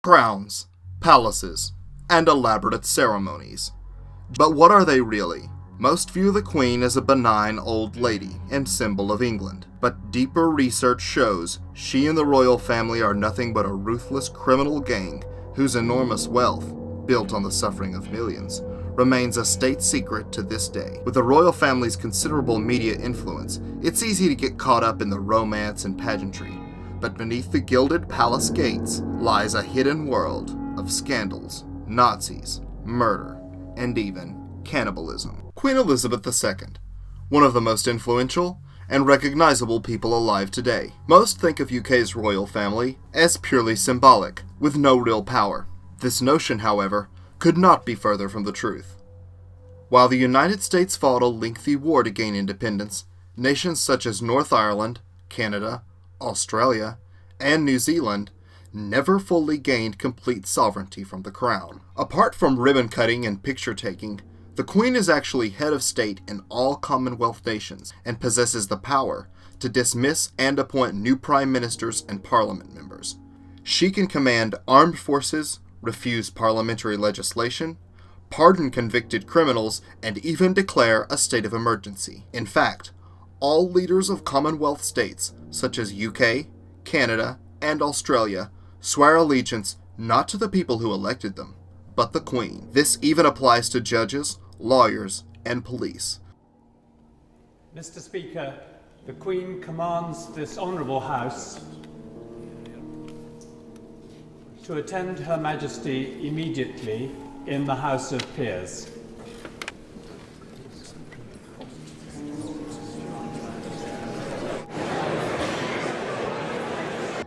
Crowns, palaces, and elaborate ceremonies. But what are they really? Most view the Queen as a benign old lady and symbol of England, but deeper research shows she and the royal family are nothing but a ruthless criminal gang whose enormous wealth, built on the suffering of millions, remains a state secret to this day. With the royal family's considerable media influence, it's easy to get caught up in the romance and pageantry, but beneath the gilded palace gates lies a hidden world of scandals, Nazis, murder, and even cannibalism. Queen Elizabeth II, one of the most influential and recognizable people alive today. Most think of UK's royal family as purely symbolic, with no real power. This notion, however, could not be further from the truth. While the United States fought a lengthy war to gain independence, nations such as North Ireland, Canada, Australia, and New Zealand never fully gained complete sovereignty from the crown. Apart from ribbon cutting and picture taking, the Queen is actually head of state in all Commonwealth nations and possesses the power to dismiss and appoint new prime ministers and parliament members. She can command armed forces, refuse parliamentary legislation, pardon convicted criminals, and even declare a state of emergency. In fact, all leaders of Commonwealth states, such as UK, Canada, and Australia, swear allegiance not to the people who elected them, but the Queen. This even applies to judges, lawyers, and police. Mr. Speaker, the Queen commands this Honourable House to attend Her Majesty immediately in the House of Peers.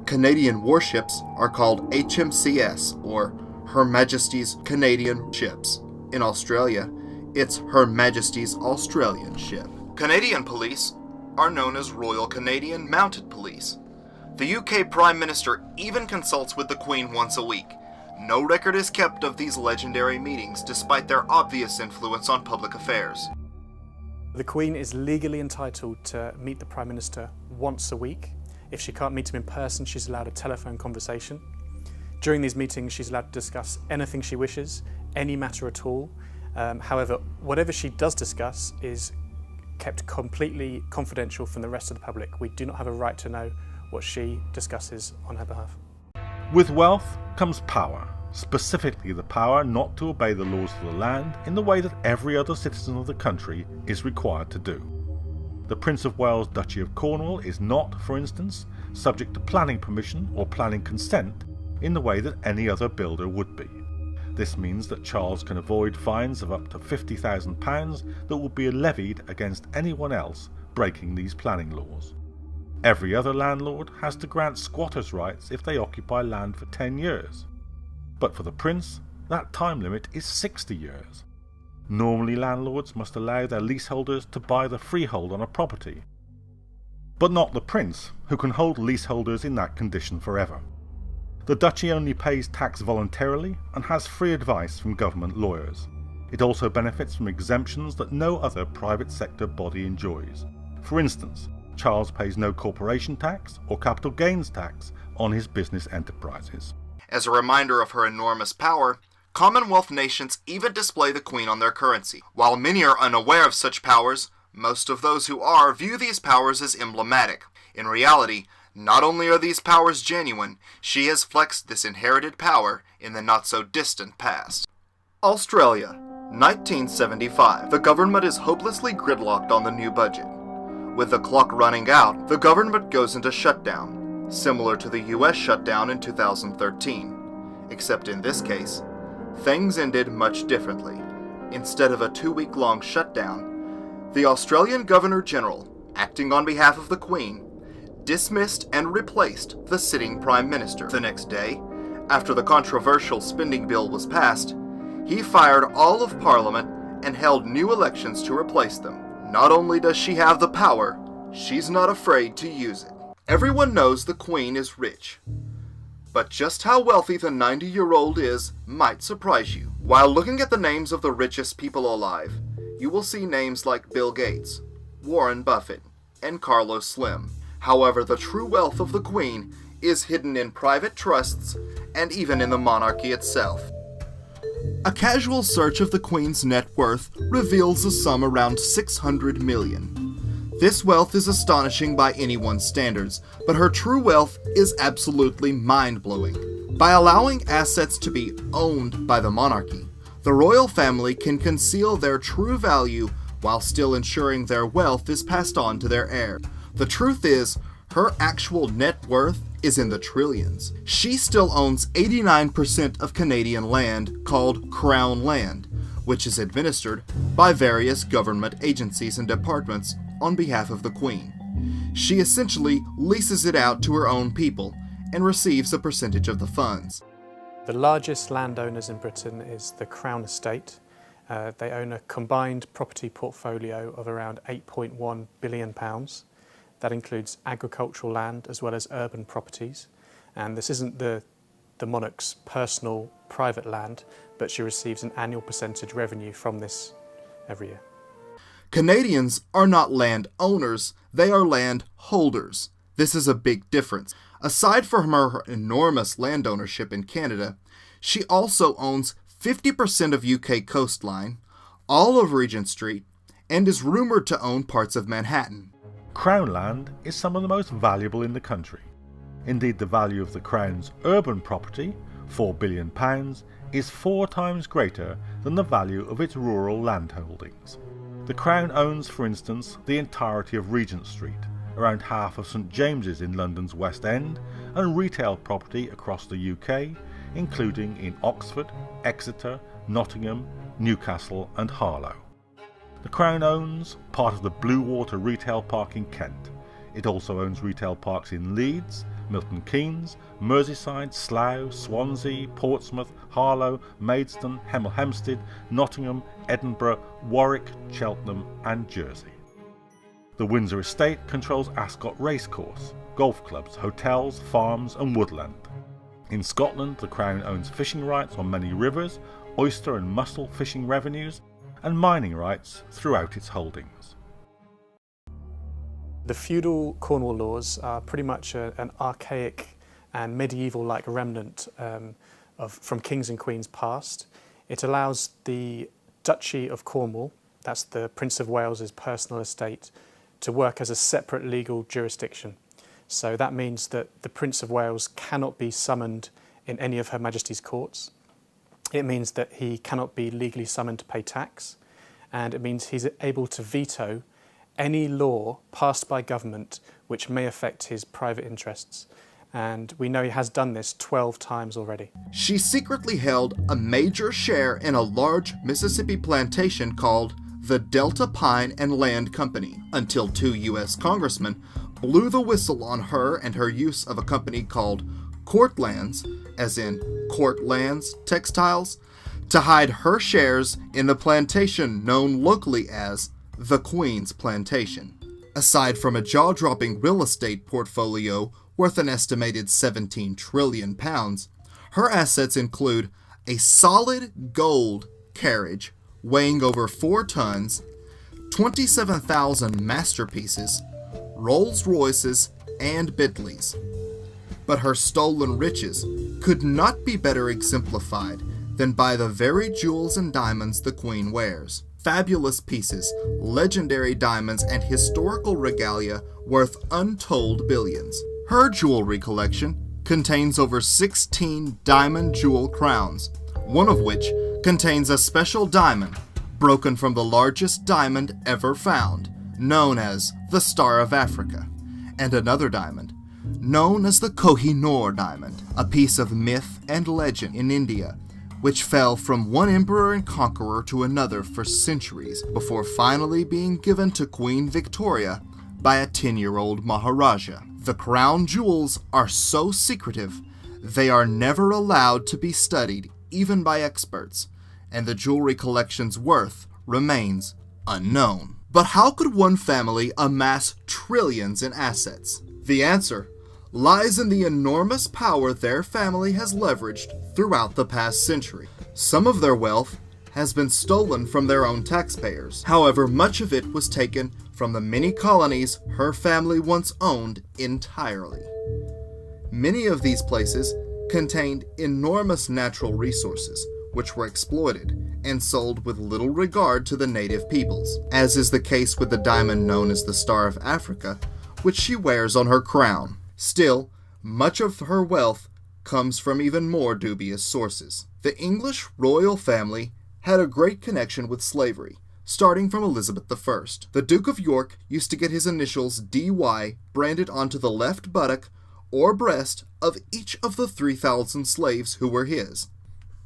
Canadian warships are called HMCS, or Her Majesty's Canadian Ships. In Australia, it's Her Majesty's Australian Ship. Canadian police are known as Royal Canadian Mounted Police. The UK Prime Minister even consults with the Queen once a week. No record is kept of these legendary meetings, despite their obvious influence on public affairs. The Queen is legally entitled to meet the Prime Minister once a week. If she can't meet him in person, she's allowed a telephone conversation. During these meetings, she's allowed to discuss anything she wishes, any matter at all. However, whatever she does discuss is kept completely confidential from the rest of the public. We do not have a right to know what she discusses on her behalf. With wealth comes power, specifically the power not to obey the laws of the land in the way that every other citizen of the country is required to do. The Prince of Wales Duchy of Cornwall is not, for instance, subject to planning permission or planning consent in the way that any other builder would be. This means that Charles can avoid fines of up to £50,000 that will be levied against anyone else breaking these planning laws. Every other landlord has to grant squatters' rights if they occupy land for 10 years. But for the Prince, that time limit is 60 years. Normally, landlords must allow their leaseholders to buy the freehold on a property. But not the Prince, who can hold leaseholders in that condition forever. The duchy only pays tax voluntarily and has free advice from government lawyers. It also benefits from exemptions that no other private sector body enjoys. For instance, Charles pays no corporation tax or capital gains tax on his business enterprises. As a reminder of her enormous power, Commonwealth nations even display the Queen on their currency. While many are unaware of such powers, most of those who are view these powers as emblematic. In reality, not only are these powers genuine, she has flexed this inherited power in the not-so-distant past. Australia, 1975. The government is hopelessly gridlocked on the new budget. With the clock running out, the government goes into shutdown, similar to the US shutdown in 2013. Except in this case, things ended much differently. Instead of a 2-week-long shutdown, the Australian Governor-General, acting on behalf of the Queen, dismissed and replaced the sitting Prime Minister. The next day, after the controversial spending bill was passed, he fired all of Parliament and held new elections to replace them. Not only does she have the power, she's not afraid to use it. Everyone knows the Queen is rich. But just how wealthy the 90-year-old is might surprise you. While looking at the names of the richest people alive, you will see names like Bill Gates, Warren Buffett, and Carlos Slim. However, the true wealth of the Queen is hidden in private trusts and even in the monarchy itself. A casual search of the Queen's net worth reveals a sum around 600 million. This wealth is astonishing by anyone's standards, but her true wealth is absolutely mind-blowing. By allowing assets to be owned by the monarchy, the royal family can conceal their true value while still ensuring their wealth is passed on to their heir. The truth is, her actual net worth is in the trillions. She still owns 89% of Canadian land called Crown Land, which is administered by various government agencies and departments on behalf of the Queen. She essentially leases it out to her own people and receives a percentage of the funds. The largest landowners in Britain is the Crown Estate. They own a combined property portfolio of around £8.1 billion. That includes agricultural land as well as urban properties. And this isn't the monarch's personal private land, but she receives an annual percentage revenue from this every year. Canadians are not land owners, they are land holders. This is a big difference. Aside from her enormous land ownership in Canada, she also owns 50% of UK coastline, all of Regent Street, and is rumored to own parts of Manhattan. Crown land is some of the most valuable in the country. Indeed, the value of the Crown's urban property, £4 billion, is 4 times greater than the value of its rural land holdings. The Crown owns, for instance, the entirety of Regent Street, around half of St James's in London's West End, and retail property across the UK, including in Oxford, Exeter, Nottingham, Newcastle and Harlow. The Crown owns part of the Blue Water Retail Park in Kent. It also owns retail parks in Leeds, Milton Keynes, Merseyside, Slough, Swansea, Portsmouth, Harlow, Maidstone, Hemel Hempstead, Nottingham, Edinburgh, Warwick, Cheltenham and Jersey. The Windsor Estate controls Ascot Racecourse, golf clubs, hotels, farms and woodland. In Scotland, the Crown owns fishing rights on many rivers, oyster and mussel fishing revenues, and mining rights throughout its holdings. The feudal Cornwall laws are pretty much an archaic and medieval-like remnant from kings and queens past. It allows the Duchy of Cornwall, that's the Prince of Wales's personal estate, to work as a separate legal jurisdiction. So that means that the Prince of Wales cannot be summoned in any of Her Majesty's courts. It means that he cannot be legally summoned to pay tax, and it means he's able to veto any law passed by government which may affect his private interests. And we know he has done this 12 times already. She secretly held a major share in a large Mississippi plantation called the Delta Pine and Land Company, until 2 U.S. congressmen blew the whistle on her and her use of a company called Courtlands, as in Courtlands Textiles, to hide her shares in the plantation known locally as the Queen's Plantation. Aside from a jaw-dropping real estate portfolio worth an estimated £17 trillion, her assets include a solid gold carriage weighing over 4 tons, 27,000 masterpieces, Rolls-Royces, and Bentleys. But her stolen riches could not be better exemplified than by the very jewels and diamonds the Queen wears. Fabulous pieces, legendary diamonds, and historical regalia worth untold billions. Her jewelry collection contains over 16 diamond jewel crowns, one of which contains a special diamond broken from the largest diamond ever found, known as the Star of Africa, and another diamond, known as the Koh-i-Noor diamond, a piece of myth and legend in India, which fell from one emperor and conqueror to another for centuries before finally being given to Queen Victoria by a 10-year-old Maharaja. The crown jewels are so secretive, they are never allowed to be studied, even by experts, and the jewelry collection's worth remains unknown. But how could one family amass trillions in assets? The answer lies in the enormous power their family has leveraged throughout the past century. Some of their wealth has been stolen from their own taxpayers. However, much of it was taken from the many colonies her family once owned entirely. Many of these places contained enormous natural resources, which were exploited and sold with little regard to the native peoples, as is the case with the diamond known as the Star of Africa, which she wears on her crown. Still, much of her wealth comes from even more dubious sources. The English royal family had a great connection with slavery, starting from Elizabeth I. The Duke of York used to get his initials DY branded onto the left buttock or breast of each of the 3,000 slaves who were his.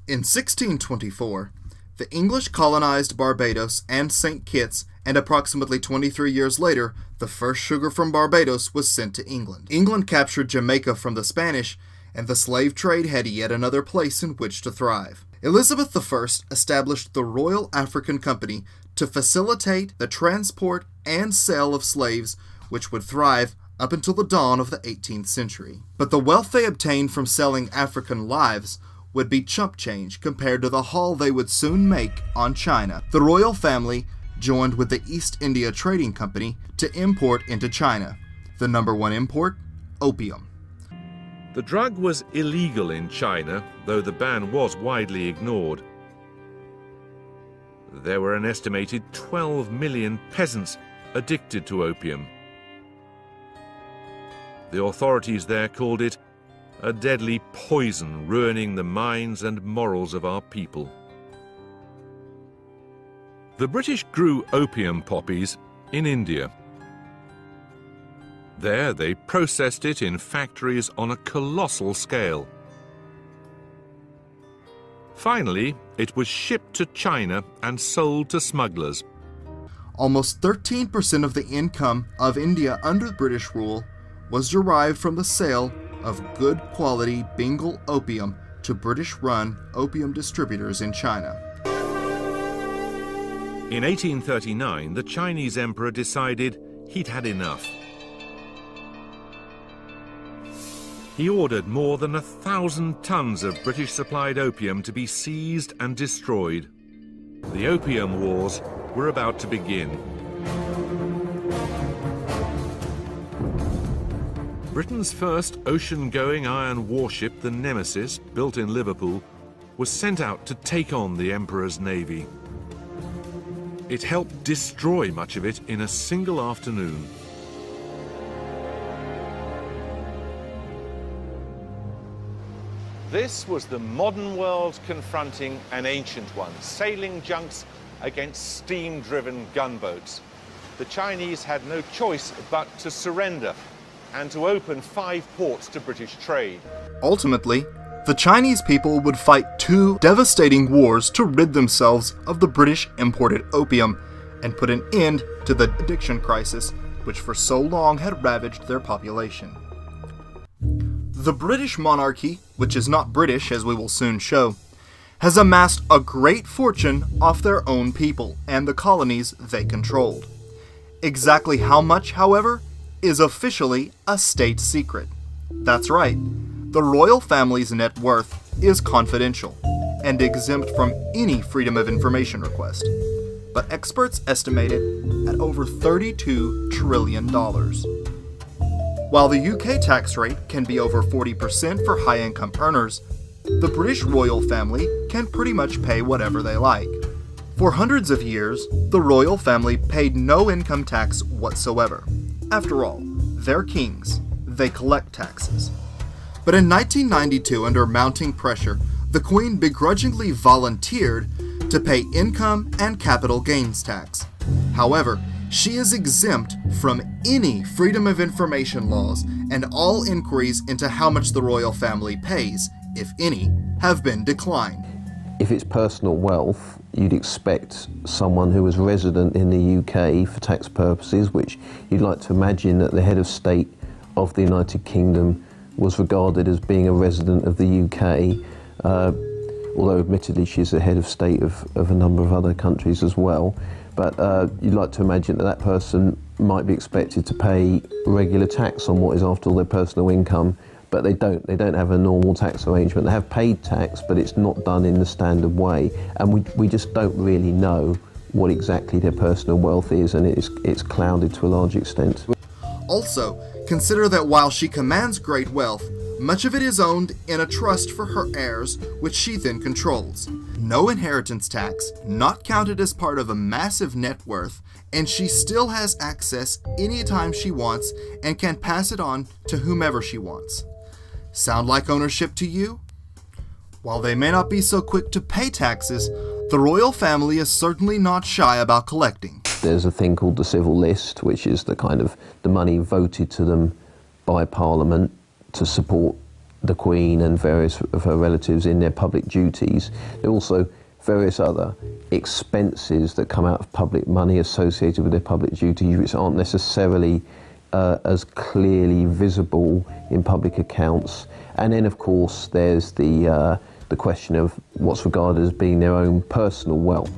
In 1624, the English colonized Barbados and St. Kitts, and approximately 23 years later, the first sugar from Barbados was sent to England. England captured Jamaica from the Spanish, and the slave trade had yet another place in which to thrive. Elizabeth I established the Royal African Company to facilitate the transport and sale of slaves, which would thrive up until the dawn of the 18th century. But the wealth they obtained from selling African lives would be chump change compared to the haul they would soon make on China. The royal family joined with the East India Trading Company to import into China. The number one import? Opium. The drug was illegal in China, though the ban was widely ignored. There were an estimated 12 million peasants addicted to opium. The authorities there called it a deadly poison ruining the minds and morals of our people. The British grew opium poppies in India. There they processed it in factories on a colossal scale. Finally, it was shipped to China and sold to smugglers. Almost 13% of the income of India under British rule was derived from the sale of good quality Bengal opium to British-run opium distributors in China. In 1839, the Chinese emperor decided he'd had enough. He ordered more than 1,000 tons of British-supplied opium to be seized and destroyed. The Opium Wars were about to begin. Britain's first ocean-going iron warship, the Nemesis, built in Liverpool, was sent out to take on the Emperor's navy. It helped destroy much of it in a single afternoon. This was the modern world confronting an ancient one, sailing junks against steam-driven gunboats. The Chinese had no choice but to surrender and to open 5 ports to British trade. Ultimately, the Chinese people would fight 2 devastating wars to rid themselves of the British imported opium and put an end to the addiction crisis which for so long had ravaged their population. The British monarchy, which is not British as we will soon show, has amassed a great fortune off their own people and the colonies they controlled. Exactly how much, however, is officially a state secret. That's right, the royal family's net worth is confidential and exempt from any freedom of information request, but experts estimate it at over $32 trillion. While the UK tax rate can be over 40% for high-income earners, the British royal family can pretty much pay whatever they like. For hundreds of years, the royal family paid no income tax whatsoever. After all, they're kings. They collect taxes. But in 1992, under mounting pressure, the Queen begrudgingly volunteered to pay income and capital gains tax. However, she is exempt from any freedom of information laws, and all inquiries into how much the royal family pays, if any, have been declined. If it's personal wealth, you'd expect someone who was resident in the UK for tax purposes, which you'd like to imagine that the head of state of the United Kingdom was regarded as being a resident of the UK, although admittedly she's the head of state of a number of other countries as well. But you'd like to imagine that that person might be expected to pay regular tax on what is after all their personal income, but they don't. They don't have a normal tax arrangement. They have paid tax, but it's not done in the standard way, and we just don't really know what exactly their personal wealth is, and it's clouded to a large extent. Also, consider that while she commands great wealth, Much of it is owned in a trust for her heirs, which she then controls. No inheritance tax, not counted as part of a massive net worth, and she still has access anytime she wants and can pass it on to whomever she wants. Sound like ownership to you? While they may not be so quick to pay taxes, the royal family is certainly not shy about collecting. There's a thing called the civil list, which is the money voted to them by Parliament to support the Queen and various of her relatives in their public duties. There are also various other expenses that come out of public money associated with their public duties, which aren't necessarily as clearly visible in public accounts. And then, of course, there's the question of what's regarded as being their own personal wealth.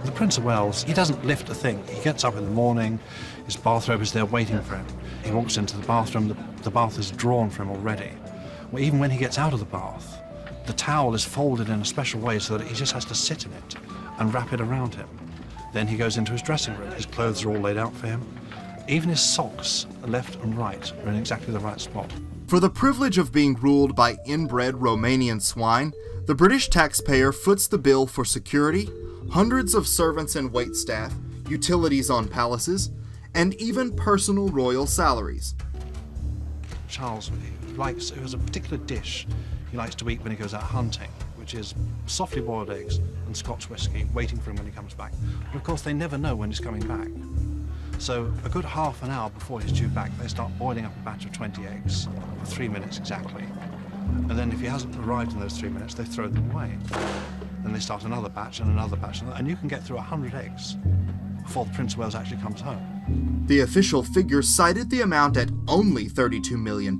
The Prince of Wales, he doesn't lift a thing. He gets up in the morning, his bathrobe is there waiting for him. He walks into the bathroom, the bath is drawn for him already. Well, even when he gets out of the bath, the towel is folded in a special way so that he just has to sit in it and wrap it around him. Then he goes into his dressing room. His clothes are all laid out for him. Even his socks, left and right, are in exactly the right spot. For the privilege of being ruled by inbred Romanian swine, the British taxpayer foots the bill for security, hundreds of servants and waitstaff, utilities on palaces, and even personal royal salaries. Charles has a particular dish he likes to eat when he goes out hunting, which is softly boiled eggs and Scotch whisky, waiting for him when he comes back. But of course they never know when he's coming back. So a good half an hour before he's due back, they start boiling up a batch of 20 eggs for 3 minutes exactly. And then if he hasn't arrived in those 3 minutes, they throw them away. Then they start another batch and another batch, and you can get through 100 eggs before the Prince of Wales actually comes home. The official figure cited the amount at only £32 million,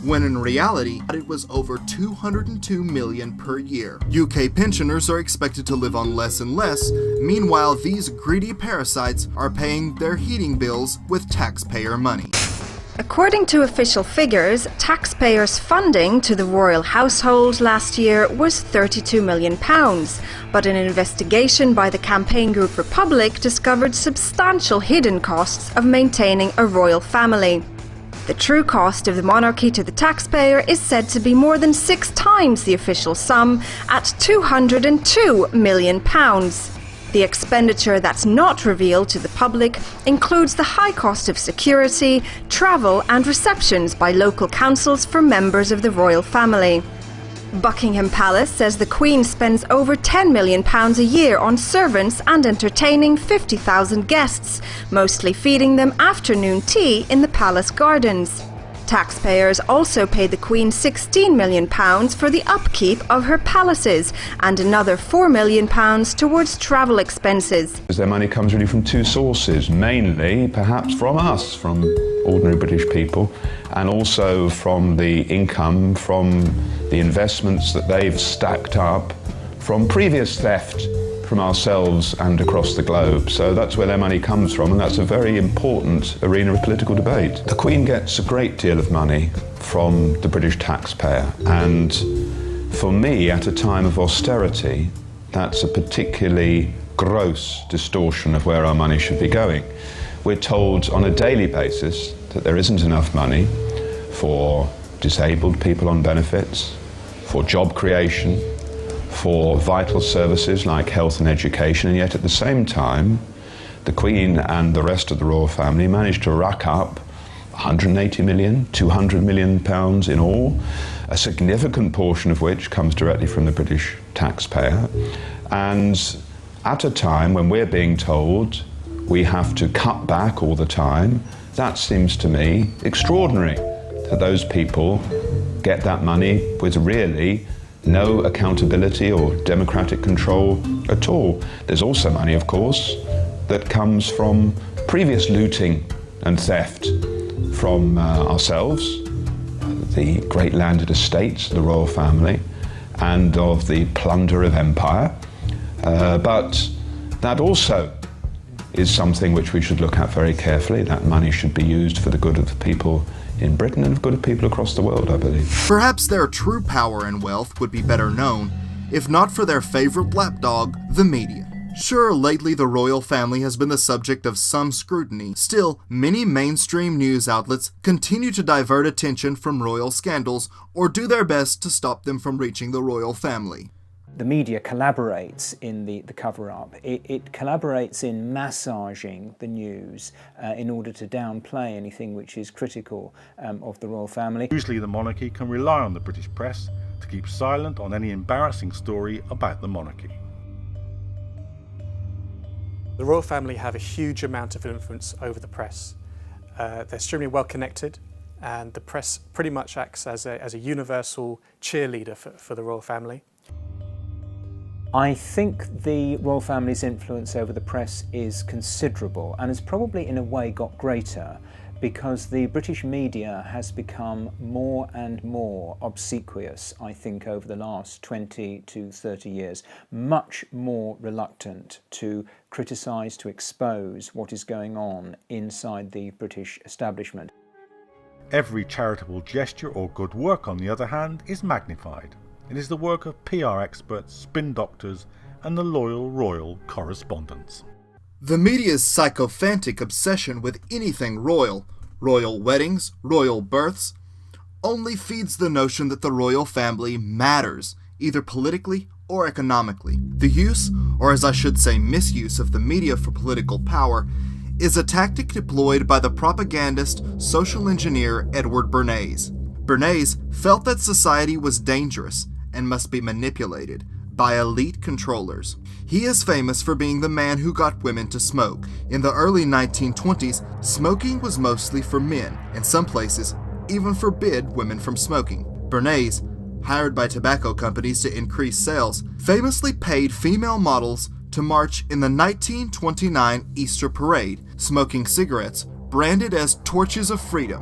when in reality it was over £202 million per year. UK pensioners are expected to live on less and less, meanwhile these greedy parasites are paying their heating bills with taxpayer money. According to official figures, taxpayers' funding to the royal household last year was £32 million, but an investigation by the campaign group Republic discovered substantial hidden costs of maintaining a royal family. The true cost of the monarchy to the taxpayer is said to be more than 6 times the official sum at £202 million. The expenditure that's not revealed to the public includes the high cost of security, travel and receptions by local councils for members of the royal family. Buckingham Palace says the Queen spends over £10 million a year on servants and entertaining 50,000 guests, mostly feeding them afternoon tea in the palace gardens. Taxpayers also pay the Queen £16 million for the upkeep of her palaces and another £4 million towards travel expenses. Their money comes really from 2 sources, mainly perhaps from us, from ordinary British people, and also from the income from the investments that they've stacked up from previous theft from ourselves and across the globe. So that's where their money comes from, and that's a very important arena of political debate. The Queen gets a great deal of money from the British taxpayer, and for me, at a time of austerity, that's a particularly gross distortion of where our money should be going. We're told on a daily basis that there isn't enough money for disabled people on benefits, for job creation, for vital services like health and education, and yet at the same time the Queen and the rest of the royal family managed to rack up 180 million, 200 million pounds in all, a significant portion of which comes directly from the British taxpayer. And at a time when we're being told we have to cut back all the time, that seems to me extraordinary, that those people get that money with really no accountability or democratic control at all. There's also money, of course, that comes from previous looting and theft from ourselves, the great landed estates, the royal family, and of the plunder of empire. But that also is something which we should look at very carefully. That money should be used for the good of the people in Britain and of good of people across the world, I believe. Perhaps their true power and wealth would be better known if not for their favorite lapdog, the media. Sure, lately the royal family has been the subject of some scrutiny. Still, many mainstream news outlets continue to divert attention from royal scandals or do their best to stop them from reaching the royal family. The media collaborates in the cover-up. It collaborates in massaging the news in order to downplay anything which is critical of the royal family. Usually the monarchy can rely on the British press to keep silent on any embarrassing story about the monarchy. The royal family have a huge amount of influence over the press. They're extremely well connected, and the press pretty much acts as a universal cheerleader for the royal family. I think the royal family's influence over the press is considerable and has probably in a way got greater because the British media has become more and more obsequious, I think, over the last 20 to 30 years, much more reluctant to criticise, to expose what is going on inside the British establishment. Every charitable gesture or good work, on the other hand, is magnified. It is the work of PR experts, spin doctors, and the loyal royal correspondents. The media's sycophantic obsession with anything royal, royal weddings, royal births, only feeds the notion that the royal family matters, either politically or economically. The use, or as I should say misuse, of the media for political power is a tactic deployed by the propagandist social engineer Edward Bernays. Bernays felt that society was dangerous and must be manipulated by elite controllers. He is famous for being the man who got women to smoke. In the early 1920s, smoking was mostly for men, and some places even forbid women from smoking. Bernays, hired by tobacco companies to increase sales, famously paid female models to march in the 1929 Easter Parade, smoking cigarettes branded as torches of freedom.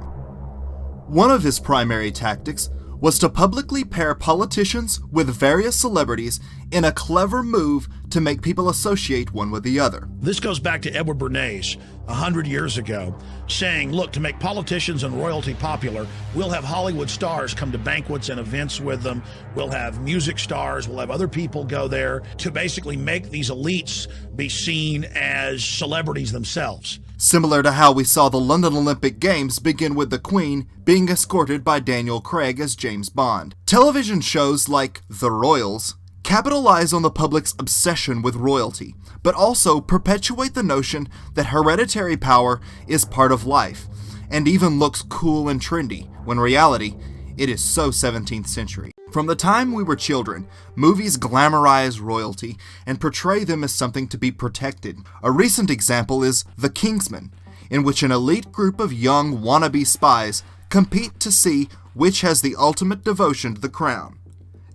One of his primary tactics was to publicly pair politicians with various celebrities in a clever move to make people associate one with the other. This goes back to Edward Bernays 100 years ago, saying, look, to make politicians and royalty popular, we'll have Hollywood stars come to banquets and events with them. We'll have music stars. We'll have other people go there to basically make these elites be seen as celebrities themselves. Similar to how we saw the London Olympic Games begin with the Queen being escorted by Daniel Craig as James Bond. Television shows like The Royals capitalize on the public's obsession with royalty, but also perpetuate the notion that hereditary power is part of life, and even looks cool and trendy, when in reality, it is so 17th century. From the time we were children, movies glamorize royalty and portray them as something to be protected. A recent example is The Kingsman, in which an elite group of young wannabe spies compete to see which has the ultimate devotion to the crown.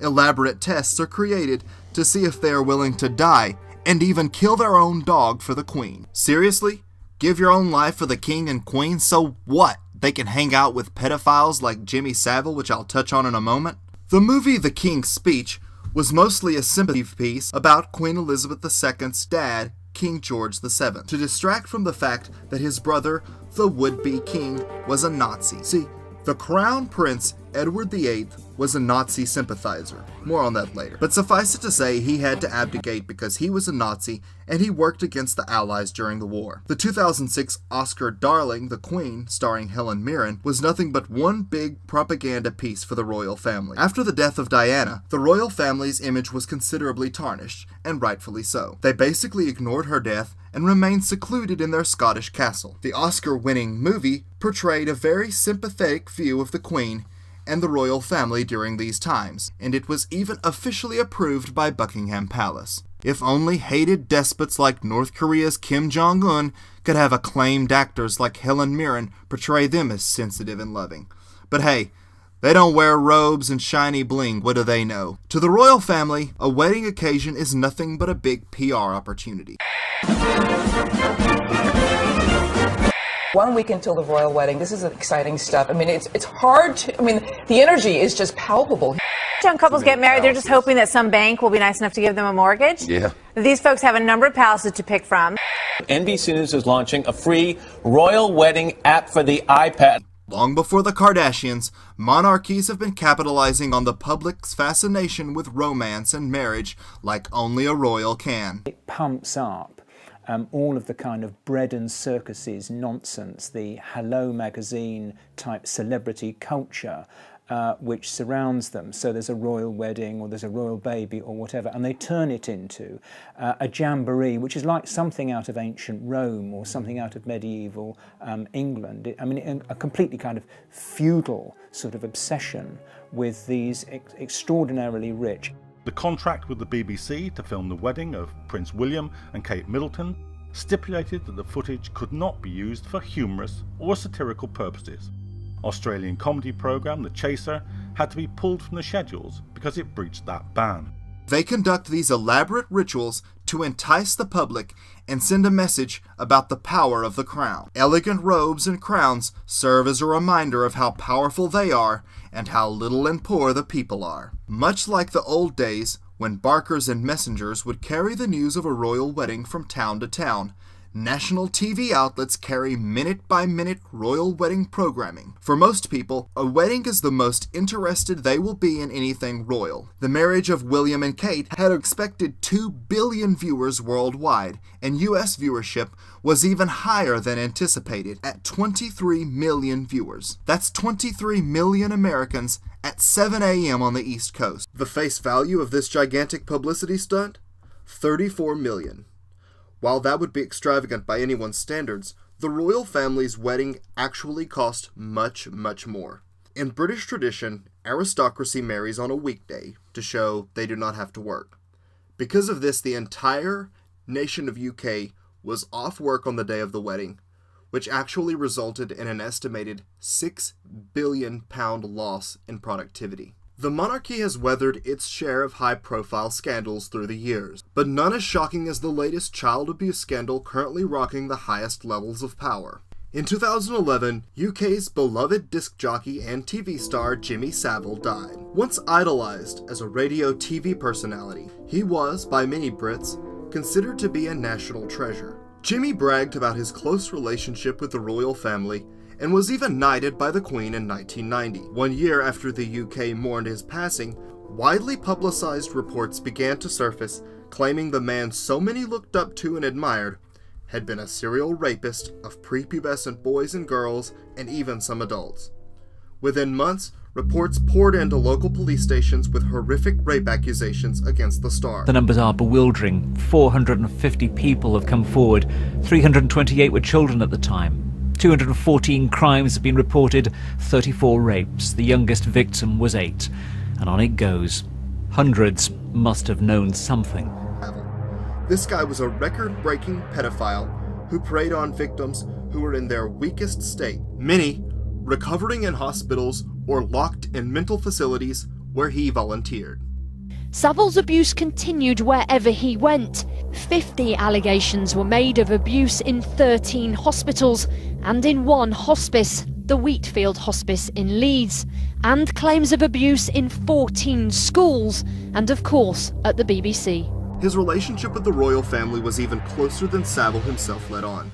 Elaborate tests are created to see if they are willing to die and even kill their own dog for the queen. Seriously? Give your own life for the king and queen, so what? They can hang out with pedophiles like Jimmy Savile, which I'll touch on in a moment? The movie The King's Speech was mostly a sympathy piece about Queen Elizabeth II's dad, King George VII, to distract from the fact that his brother, the would-be king, was a Nazi. See, the Crown Prince Edward VIII was a Nazi sympathizer. More on that later. But suffice it to say, he had to abdicate because he was a Nazi and he worked against the Allies during the war. The 2006 Oscar darling, The Queen, starring Helen Mirren, was nothing but one big propaganda piece for the royal family. After the death of Diana, the royal family's image was considerably tarnished, and rightfully so. They basically ignored her death and remained secluded in their Scottish castle. The Oscar-winning movie portrayed a very sympathetic view of the Queen and the royal family during these times, and it was even officially approved by Buckingham Palace. If only hated despots like North Korea's Kim Jong-un could have acclaimed actors like Helen Mirren portray them as sensitive and loving. But hey, they don't wear robes and shiny bling, what do they know? To the royal family, a wedding occasion is nothing but a big PR opportunity. 1 week until the royal wedding. This is exciting stuff. I mean, it's hard to, I mean, the energy is just palpable. Young couples get married, they're just hoping that some bank will be nice enough to give them a mortgage. Yeah. These folks have a number of palaces to pick from. NBC News is launching a free royal wedding app for the iPad. Long before the Kardashians, monarchies have been capitalizing on the public's fascination with romance and marriage like only a royal can. It pumps up all of the kind of bread and circuses nonsense, the Hello magazine type celebrity culture which surrounds them. So there's a royal wedding or there's a royal baby or whatever, and they turn it into a jamboree, which is like something out of ancient Rome or something out of medieval England. A completely kind of feudal sort of obsession with these extraordinarily rich. The contract with the BBC to film the wedding of Prince William and Kate Middleton stipulated that the footage could not be used for humorous or satirical purposes. Australian comedy programme The Chaser had to be pulled from the schedules because it breached that ban. They conduct these elaborate rituals to entice the public and send a message about the power of the crown. Elegant robes and crowns serve as a reminder of how powerful they are and how little and poor the people are. Much like the old days when barkers and messengers would carry the news of a royal wedding from town to town, national TV outlets carry minute-by-minute royal wedding programming. For most people, a wedding is the most interested they will be in anything royal. The marriage of William and Kate had expected 2 billion viewers worldwide, and US viewership was even higher than anticipated at 23 million viewers. That's 23 million Americans at 7 a.m. on the East Coast. The face value of this gigantic publicity stunt? $34 million. While that would be extravagant by anyone's standards, the royal family's wedding actually cost much, much more. In British tradition, aristocracy marries on a weekday to show they do not have to work. Because of this, the entire nation of UK was off work on the day of the wedding, which actually resulted in an estimated £6 billion loss in productivity. The monarchy has weathered its share of high-profile scandals through the years, but none as shocking as the latest child abuse scandal currently rocking the highest levels of power. In 2011, UK's beloved disc jockey and TV star Jimmy Savile died. Once idolized as a radio TV personality, he was, by many Brits, considered to be a national treasure. Jimmy bragged about his close relationship with the royal family and was even knighted by the Queen in 1990. 1 year after the UK mourned his passing, widely publicized reports began to surface claiming the man so many looked up to and admired had been a serial rapist of prepubescent boys and girls and even some adults. Within months, reports poured into local police stations with horrific rape accusations against the star. The numbers are bewildering. 450 people have come forward. 328 were children at the time. 214 crimes have been reported, 34 rapes. The youngest victim was 8. And on it goes. Hundreds must have known something. This guy was a record-breaking pedophile who preyed on victims who were in their weakest state, many recovering in hospitals or locked in mental facilities where he volunteered. Savile's abuse continued wherever he went. 50 allegations were made of abuse in 13 hospitals and in one hospice, the Wheatfield Hospice in Leeds, and claims of abuse in 14 schools and, of course, at the BBC. His relationship with the royal family was even closer than Savile himself let on.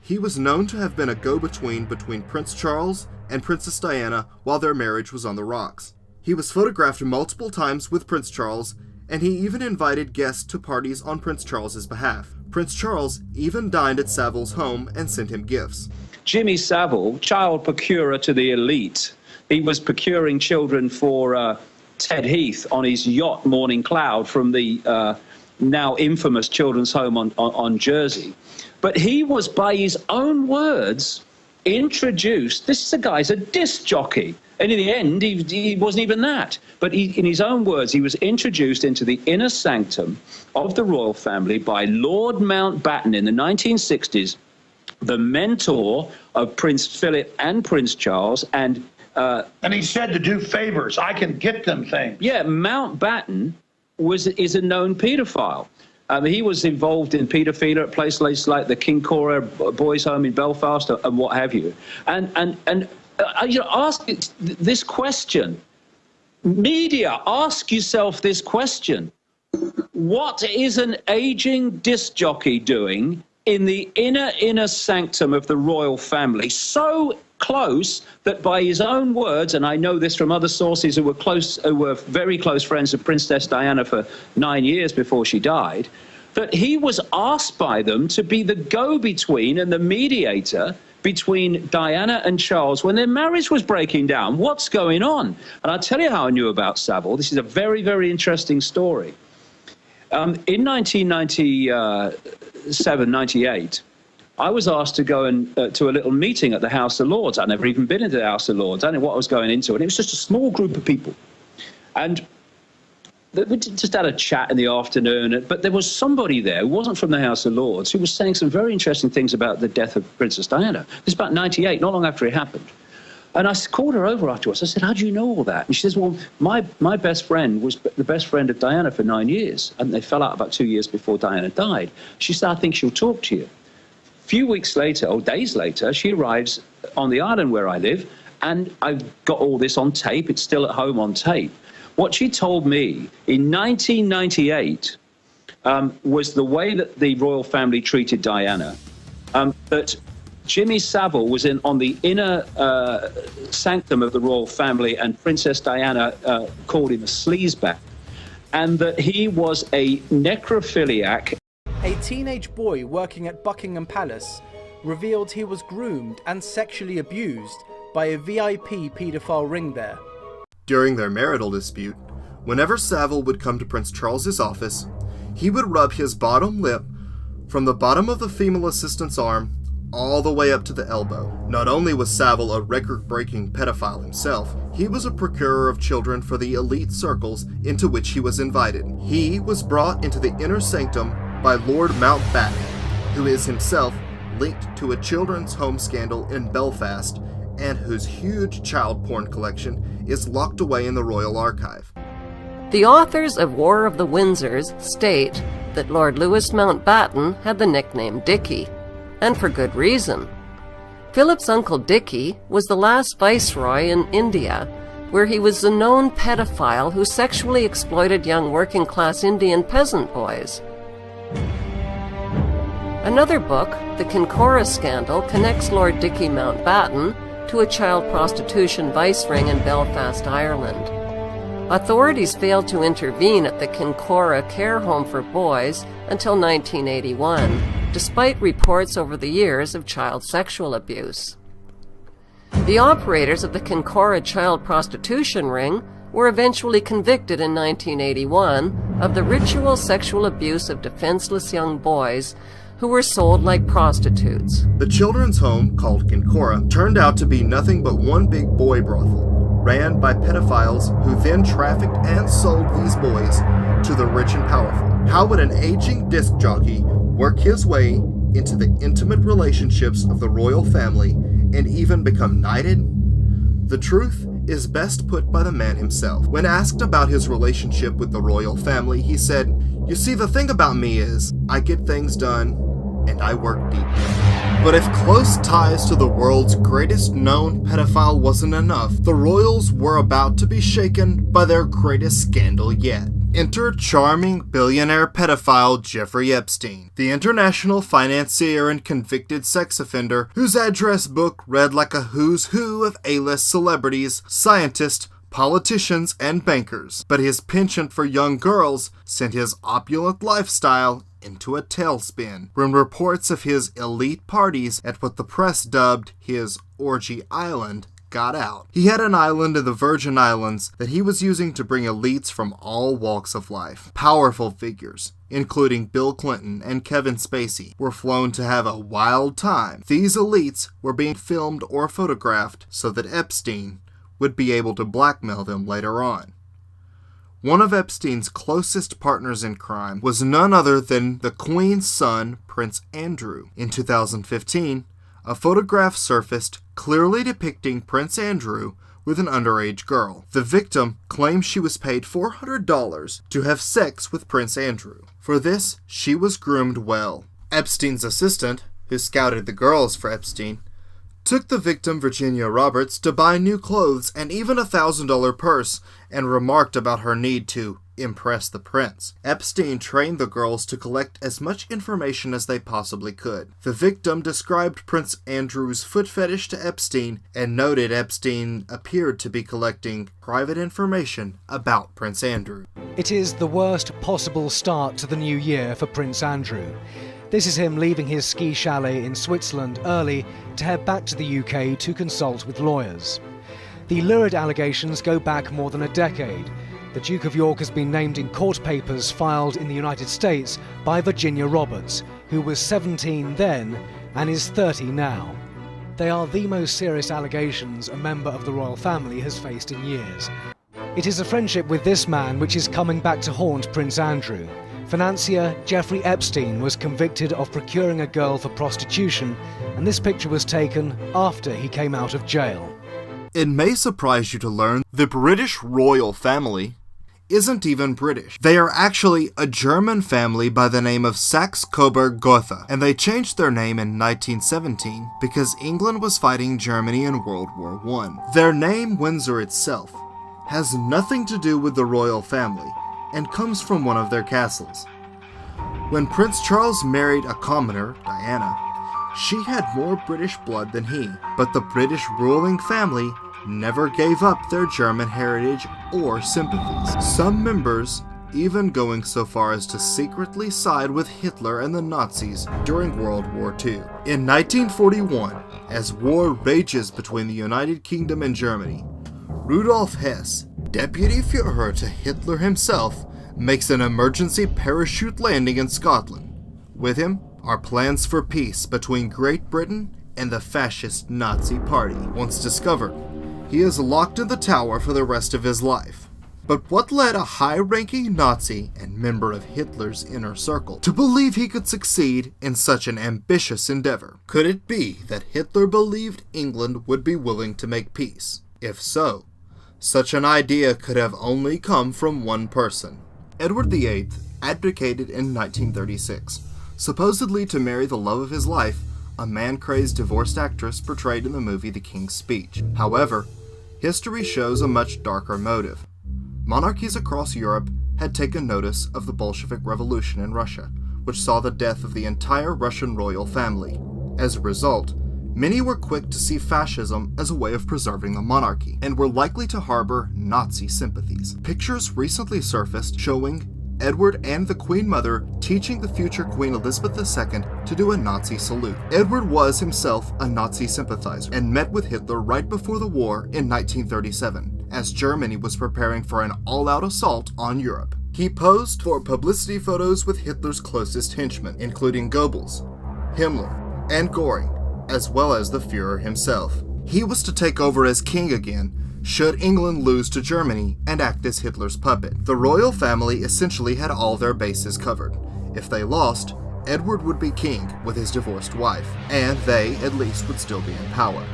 He was known to have been a go-between between Prince Charles and Princess Diana while their marriage was on the rocks. He was photographed multiple times with Prince Charles, and he even invited guests to parties on Prince Charles's behalf. Prince Charles even dined at Savile's home and sent him gifts. Jimmy Savile, child procurer to the elite. He was procuring children for Ted Heath on his yacht Morning Cloud from the now infamous children's home on Jersey. But he was, by his own words, introduced. This guy's a disc jockey. And in the end, he wasn't even that. But in his own words, he was introduced into the inner sanctum of the royal family by Lord Mountbatten in the 1960s, the mentor of Prince Philip and Prince Charles. And he said to do favors. I can get them things. Yeah, Mountbatten is a known paedophile. He was involved in paedophilia at places like the King Cora Boys Home in Belfast and what have you. Ask this question. Media, ask yourself this question. What is an aging disc jockey doing in the inner sanctum of the royal family, so close that by his own words, and I know this from other sources who were very close friends of Princess Diana for 9 years before she died, that he was asked by them to be the go-between and the mediator between Diana and Charles when their marriage was breaking down. What's going on? And I'll tell you how I knew about Savile. This is a very, very interesting story. In 1997, 98, I was asked to go to a little meeting at the House of Lords. I'd never even been into the House of Lords. I didn't know what I was going into. And it was just a small group of people. And we just had a chat in the afternoon, but there was somebody there who wasn't from the House of Lords who was saying some very interesting things about the death of Princess Diana. This was about 98, not long after it happened. And I called her over afterwards. I said, how do you know all that? And she says, well, my best friend was the best friend of Diana for 9 years, and they fell out about 2 years before Diana died. She said, I think she'll talk to you. A few weeks later, or days later, she arrives on the island where I live, and I've got all this on tape. It's still at home on tape. What she told me in 1998 was the way that the royal family treated Diana, that Jimmy Savile was on the inner sanctum of the royal family, and Princess Diana called him a sleazebag, and that he was a necrophiliac. A teenage boy working at Buckingham Palace revealed he was groomed and sexually abused by a VIP paedophile ring there. During their marital dispute, whenever Savile would come to Prince Charles's office, he would rub his bottom lip from the bottom of the female assistant's arm all the way up to the elbow. Not only was Savile a record-breaking pedophile himself, he was a procurer of children for the elite circles into which he was invited. He was brought into the inner sanctum by Lord Mountbatten, who is himself linked to a children's home scandal in Belfast, and whose huge child porn collection is locked away in the Royal Archive. The authors of War of the Windsors state that Lord Louis Mountbatten had the nickname Dickie, and for good reason. Philip's uncle Dickie was the last viceroy in India, where he was a known pedophile who sexually exploited young working-class Indian peasant boys. Another book, The Kincora Scandal, connects Lord Dickie Mountbatten to a child prostitution vice ring in Belfast, Ireland. Authorities failed to intervene at the Kincora Care Home for Boys until 1981, despite reports over the years of child sexual abuse. The operators of the Kincora child prostitution ring were eventually convicted in 1981 of the ritual sexual abuse of defenseless young boys who were sold like prostitutes. The children's home, called Kincora, turned out to be nothing but one big boy brothel, ran by pedophiles who then trafficked and sold these boys to the rich and powerful. How would an aging disc jockey work his way into the intimate relationships of the royal family and even become knighted? The truth is best put by the man himself. When asked about his relationship with the royal family, he said, "You see, the thing about me is, I get things done, and I work deeply." But if close ties to the world's greatest known pedophile wasn't enough, the royals were about to be shaken by their greatest scandal yet. Enter charming billionaire pedophile Jeffrey Epstein, the international financier and convicted sex offender whose address book read like a who's who of A-list celebrities, scientists, politicians, and bankers. But his penchant for young girls sent his opulent lifestyle into a tailspin when reports of his elite parties at what the press dubbed his orgy island got out. He had an island in the Virgin Islands that he was using to bring elites from all walks of life. Powerful figures, including Bill Clinton and Kevin Spacey, were flown to have a wild time. These elites were being filmed or photographed so that Epstein would be able to blackmail them later on. One of Epstein's closest partners in crime was none other than the Queen's son, Prince Andrew. In 2015, a photograph surfaced clearly depicting Prince Andrew with an underage girl. The victim claimed she was paid $400 to have sex with Prince Andrew. For this, she was groomed well. Epstein's assistant, who scouted the girls for Epstein, took the victim, Virginia Roberts, to buy new clothes and even a $1,000 purse, and remarked about her need to impress the prince. Epstein trained the girls to collect as much information as they possibly could. The victim described Prince Andrew's foot fetish to Epstein and noted Epstein appeared to be collecting private information about Prince Andrew. It is the worst possible start to the new year for Prince Andrew. This is him leaving his ski chalet in Switzerland early to head back to the UK to consult with lawyers. The lurid allegations go back more than a decade. The Duke of York has been named in court papers filed in the United States by Virginia Roberts, who was 17 then and is 30 now. They are the most serious allegations a member of the royal family has faced in years. It is a friendship with this man which is coming back to haunt Prince Andrew. Financier Jeffrey Epstein was convicted of procuring a girl for prostitution, and this picture was taken after he came out of jail. It may surprise you to learn the British royal family isn't even British. They are actually a German family by the name of Saxe-Coburg-Gotha, and they changed their name in 1917 because England was fighting Germany in World War I. Their name, Windsor itself, has nothing to do with the royal family and comes from one of their castles. When Prince Charles married a commoner, Diana, she had more British blood than he, but the British ruling family never gave up their German heritage or sympathies. Some members even going so far as to secretly side with Hitler and the Nazis during World War II. In 1941, as war rages between the United Kingdom and Germany, Rudolf Hess, Deputy Führer to Hitler himself, makes an emergency parachute landing in Scotland. With him are plans for peace between Great Britain and the fascist Nazi Party. Once discovered, he is locked in the tower for the rest of his life. But what led a high-ranking Nazi and member of Hitler's inner circle to believe he could succeed in such an ambitious endeavor? Could it be that Hitler believed England would be willing to make peace? If so, such an idea could have only come from one person. Edward VIII abdicated in 1936, supposedly to marry the love of his life, a man-crazed divorced actress portrayed in the movie The King's Speech. However, history shows a much darker motive. Monarchies across Europe had taken notice of the Bolshevik Revolution in Russia, which saw the death of the entire Russian royal family. As a result, many were quick to see fascism as a way of preserving the monarchy, and were likely to harbor Nazi sympathies. Pictures recently surfaced showing Edward and the Queen Mother teaching the future Queen Elizabeth II to do a Nazi salute. Edward was himself a Nazi sympathizer and met with Hitler right before the war in 1937, as Germany was preparing for an all-out assault on Europe. He posed for publicity photos with Hitler's closest henchmen, including Goebbels, Himmler, and Göring, as well as the Führer himself. He was to take over as king again should England lose to Germany and act as Hitler's puppet. The royal family essentially had all their bases covered. If they lost, Edward would be king with his divorced wife, and they, at least, would still be in power.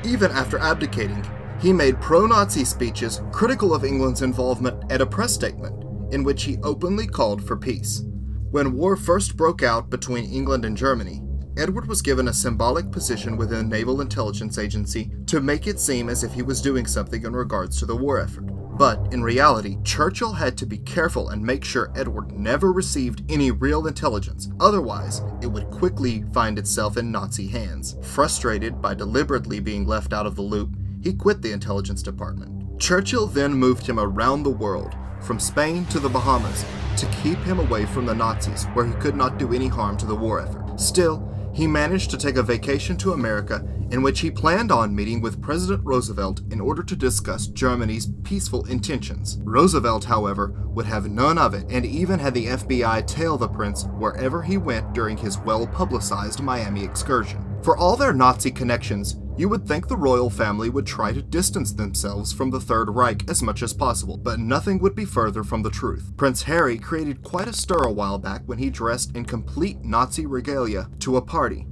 Even after abdicating, he made pro-Nazi speeches critical of England's involvement at a press statement, in which he openly called for peace. When war first broke out between England and Germany, Edward was given a symbolic position within the Naval Intelligence Agency to make it seem as if he was doing something in regards to the war effort. But in reality, Churchill had to be careful and make sure Edward never received any real intelligence, otherwise it would quickly find itself in Nazi hands. Frustrated by deliberately being left out of the loop, he quit the intelligence department. Churchill then moved him around the world, from Spain to the Bahamas, to keep him away from the Nazis, where he could not do any harm to the war effort. Still, he managed to take a vacation to America in which he planned on meeting with President Roosevelt in order to discuss Germany's peaceful intentions. Roosevelt, however, would have none of it and even had the FBI tail the prince wherever he went during his well-publicized Miami excursion. For all their Nazi connections, you would think the royal family would try to distance themselves from the Third Reich as much as possible, but nothing would be further from the truth. Prince Harry created quite a stir a while back when he dressed in complete Nazi regalia to a party.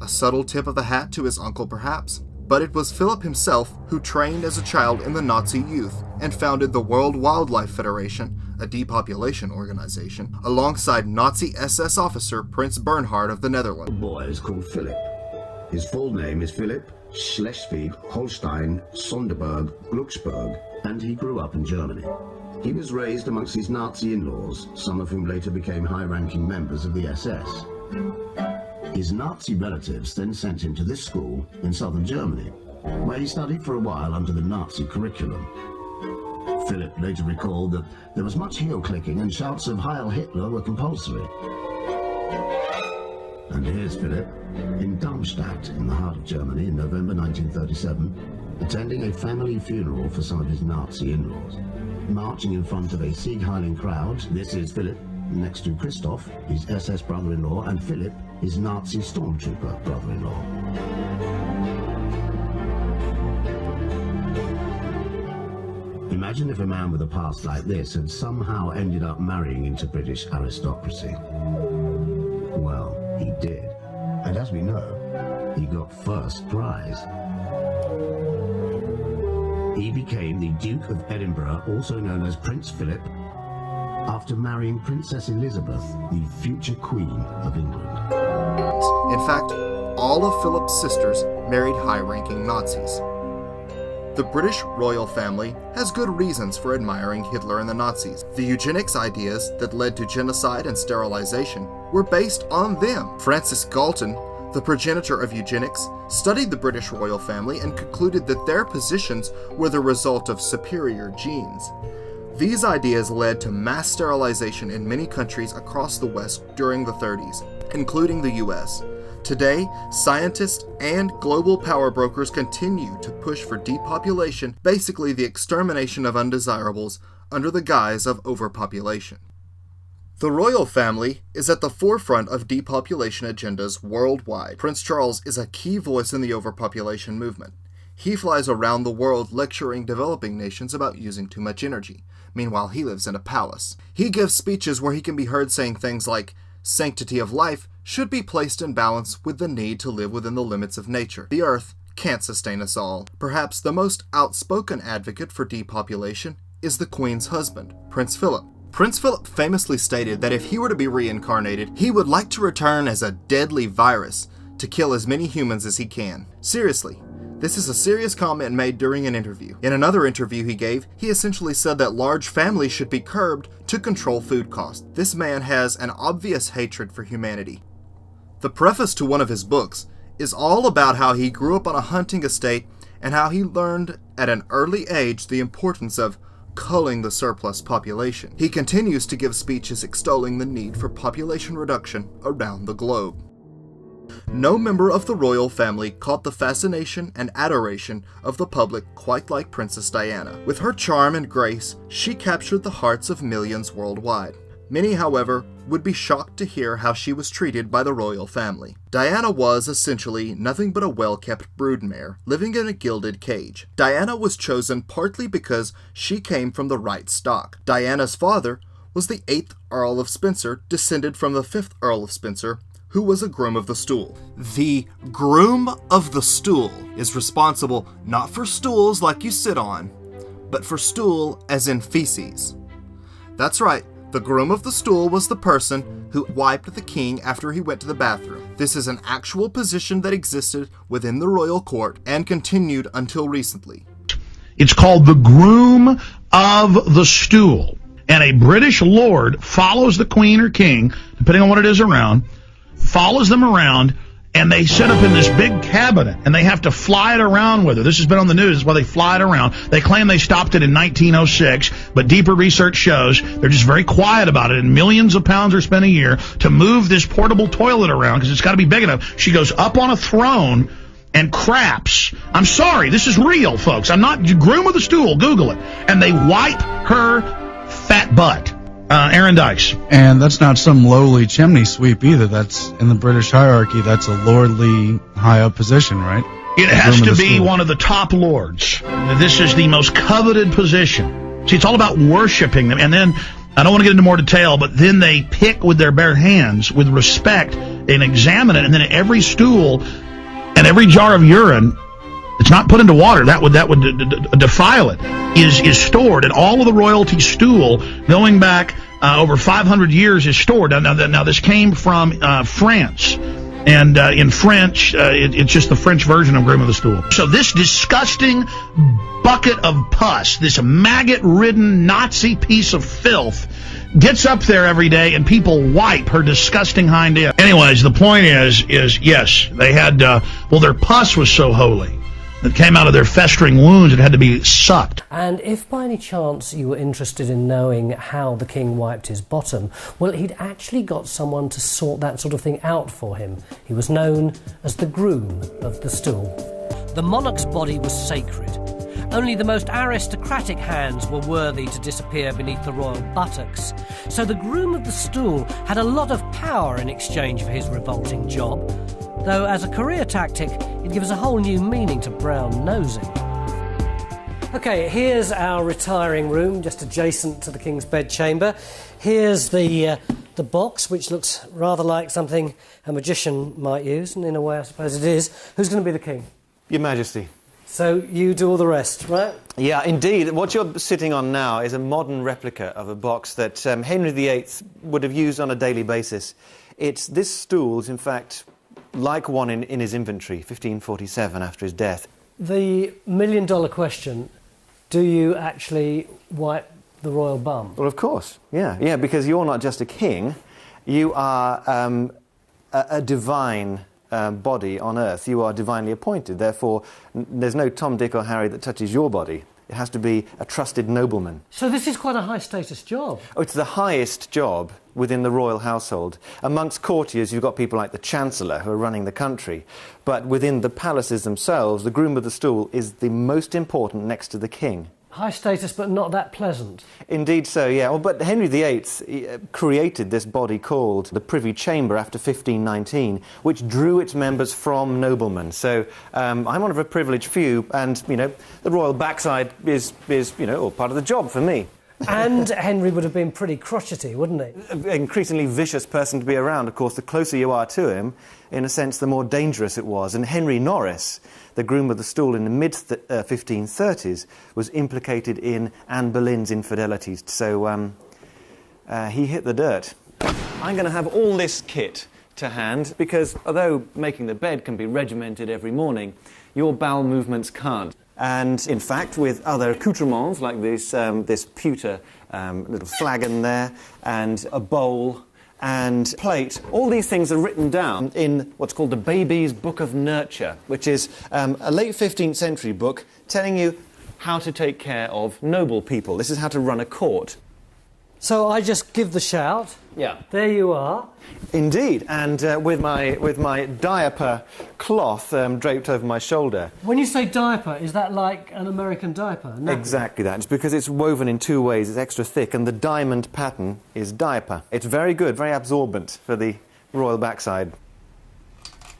A subtle tip of the hat to his uncle perhaps, but it was Philip himself who trained as a child in the Nazi youth and founded the World Wildlife Federation, a depopulation organization, alongside Nazi SS officer Prince Bernhard of the Netherlands. The boy is called Philip. His full name is Philip Schleswig-Holstein Sonderburg Glucksburg, and he grew up in Germany. He was raised amongst his Nazi in-laws, some of whom later became high-ranking members of the SS. His Nazi relatives then sent him to this school in southern Germany, where he studied for a while under the Nazi curriculum. Philip later recalled that there was much heel-clicking and shouts of Heil Hitler were compulsory. And here's Philip, in Darmstadt, in the heart of Germany, in November 1937, attending a family funeral for some of his Nazi in-laws. Marching in front of a Sieg-heiling crowd, this is Philip, next to Christoph, his SS brother-in-law, and Philip, his Nazi stormtrooper brother-in-law. Imagine if a man with a past like this had somehow ended up marrying into British aristocracy. Well, he did. And as we know, he got first prize. He became the Duke of Edinburgh, also known as Prince Philip, after marrying Princess Elizabeth, the future Queen of England. In fact, all of Philip's sisters married high-ranking Nazis. The British royal family has good reasons for admiring Hitler and the Nazis. The eugenics ideas that led to genocide and sterilization were based on them. Francis Galton, the progenitor of eugenics, studied the British royal family and concluded that their positions were the result of superior genes. These ideas led to mass sterilization in many countries across the West during the 30s, including the US. Today, scientists and global power brokers continue to push for depopulation, basically the extermination of undesirables, under the guise of overpopulation. The royal family is at the forefront of depopulation agendas worldwide. Prince Charles is a key voice in the overpopulation movement. He flies around the world lecturing developing nations about using too much energy. Meanwhile, he lives in a palace. He gives speeches where he can be heard saying things like, "Sanctity of life should be placed in balance with the need to live within the limits of nature. The earth can't sustain us all." Perhaps the most outspoken advocate for depopulation is the Queen's husband, Prince Philip. Prince Philip famously stated that if he were to be reincarnated, he would like to return as a deadly virus to kill as many humans as he can. Seriously, this is a serious comment made during an interview. In another interview he gave, he essentially said that large families should be curbed to control food costs. This man has an obvious hatred for humanity. The preface to one of his books is all about how he grew up on a hunting estate and how he learned at an early age the importance of culling the surplus population. He continues to give speeches extolling the need for population reduction around the globe. No member of the royal family caught the fascination and adoration of the public quite like Princess Diana. With her charm and grace, she captured the hearts of millions worldwide. Many, however, would be shocked to hear how she was treated by the royal family. Diana was, essentially, nothing but a well-kept broodmare, living in a gilded cage. Diana was chosen partly because she came from the right stock. Diana's father was the 8th Earl of Spencer, descended from the 5th Earl of Spencer, who was a groom of the stool. The groom of the stool is responsible not for stools like you sit on, but for stool as in feces. That's right, the groom of the stool was the person who wiped the king after he went to the bathroom. This is an actual position that existed within the royal court and continued until recently. It's called the groom of the stool. And a British lord follows the queen or king, depending on what it is around, follows them around, and they set up in this big cabinet, and they have to fly it around with her. This has been on the news. That's why they fly it around. They claim they stopped it in 1906, but deeper research shows they're just very quiet about it, and millions of pounds are spent a year to move this portable toilet around because it's got to be big enough. She goes up on a throne and craps. I'm sorry, this is real, folks. I'm not groom of the stool. Google it. And they wipe her fat butt. Aaron Dykes. And that's not some lowly chimney sweep either. That's in the British hierarchy. That's a lordly high up position, right? It has to be one of the top lords. This is the most coveted position. See, it's all about worshiping them. And then, I don't want to get into more detail, but then they pick with their bare hands with respect and examine it. And then every stool and every jar of urine, it's not put into water. That would defile it. Is stored, and all of the royalty stool going back over 500 years is stored. Now this came from France, And in French, it's just the French version of Groom of the Stool. So this disgusting bucket of pus, this maggot-ridden Nazi piece of filth, gets up there every day, and people wipe her disgusting hind end. Anyways, the point is yes, they had, their pus was so holy. It came out of their festering wounds. It had to be sucked. And if by any chance you were interested in knowing how the king wiped his bottom, well, he'd actually got someone to sort that sort of thing out for him. He was known as the Groom of the Stool. The monarch's body was sacred. Only the most aristocratic hands were worthy to disappear beneath the royal buttocks. So the Groom of the Stool had a lot of power in exchange for his revolting job. Though as a career tactic, it gives a whole new meaning to brown nosing. OK, here's our retiring room, just adjacent to the King's bedchamber. Here's the box, which looks rather like something a magician might use, and in a way I suppose it is. Who's going to be the King? Your Majesty. So you do all the rest, right? Yeah, indeed. What you're sitting on now is a modern replica of a box that Henry VIII would have used on a daily basis. This stool is, in fact, like one in his inventory, 1547, after his death. The million-dollar question, do you actually wipe the royal bum? Well, of course, yeah, because you're not just a king, you are a divine body on earth. You are divinely appointed, therefore there's no Tom, Dick or Harry that touches your body. It has to be a trusted nobleman. So this is quite a high-status job. Oh, it's the highest job within the royal household. Amongst courtiers, you've got people like the Chancellor, who are running the country. But within the palaces themselves, the Groom of the Stool is the most important next to the king. High status, but not that pleasant. Indeed so, yeah. Well, but Henry VIII created this body called the Privy Chamber after 1519, which drew its members from noblemen. So I'm one of a privileged few, and, the royal backside is all part of the job for me. And Henry would have been pretty crotchety, wouldn't he? An increasingly vicious person to be around. Of course, the closer you are to him, in a sense, the more dangerous it was. And Henry Norris, the Groom of the Stool in the mid-1530s, was implicated in Anne Boleyn's infidelities. So he hit the dirt. I'm going to have all this kit to hand, because although making the bed can be regimented every morning, your bowel movements can't. And, in fact, with other accoutrements, like this pewter little flagon there, and a bowl and plate, all these things are written down in what's called the Baby's Book of Nurture, which is a late 15th century book telling you how to take care of noble people. This is how to run a court. So I just give the shout. Yeah. There you are. Indeed, and with my diaper cloth draped over my shoulder. When you say diaper, is that like an American diaper? No. Exactly that. It's because it's woven in two ways. It's extra thick, and the diamond pattern is diaper. It's very good, very absorbent for the royal backside.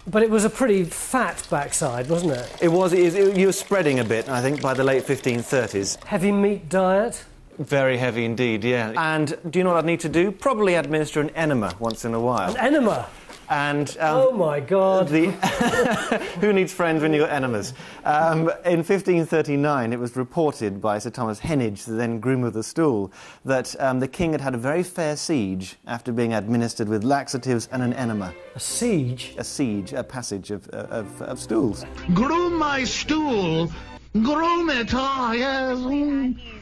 But it was a pretty fat backside, wasn't it? It was. You were spreading a bit, I think, by the late 1530s. Heavy meat diet? Very heavy indeed, yeah. And do you know what I'd need to do? Probably administer an enema once in a while. An enema? And oh my God! Who needs friends when you've got enemas? In 1539, it was reported by Sir Thomas Heneage, the then Groom of the Stool, that the king had had a very fair siege after being administered with laxatives and an enema. A siege? A siege, a passage of stools. Groom my stool. Groom it, yes.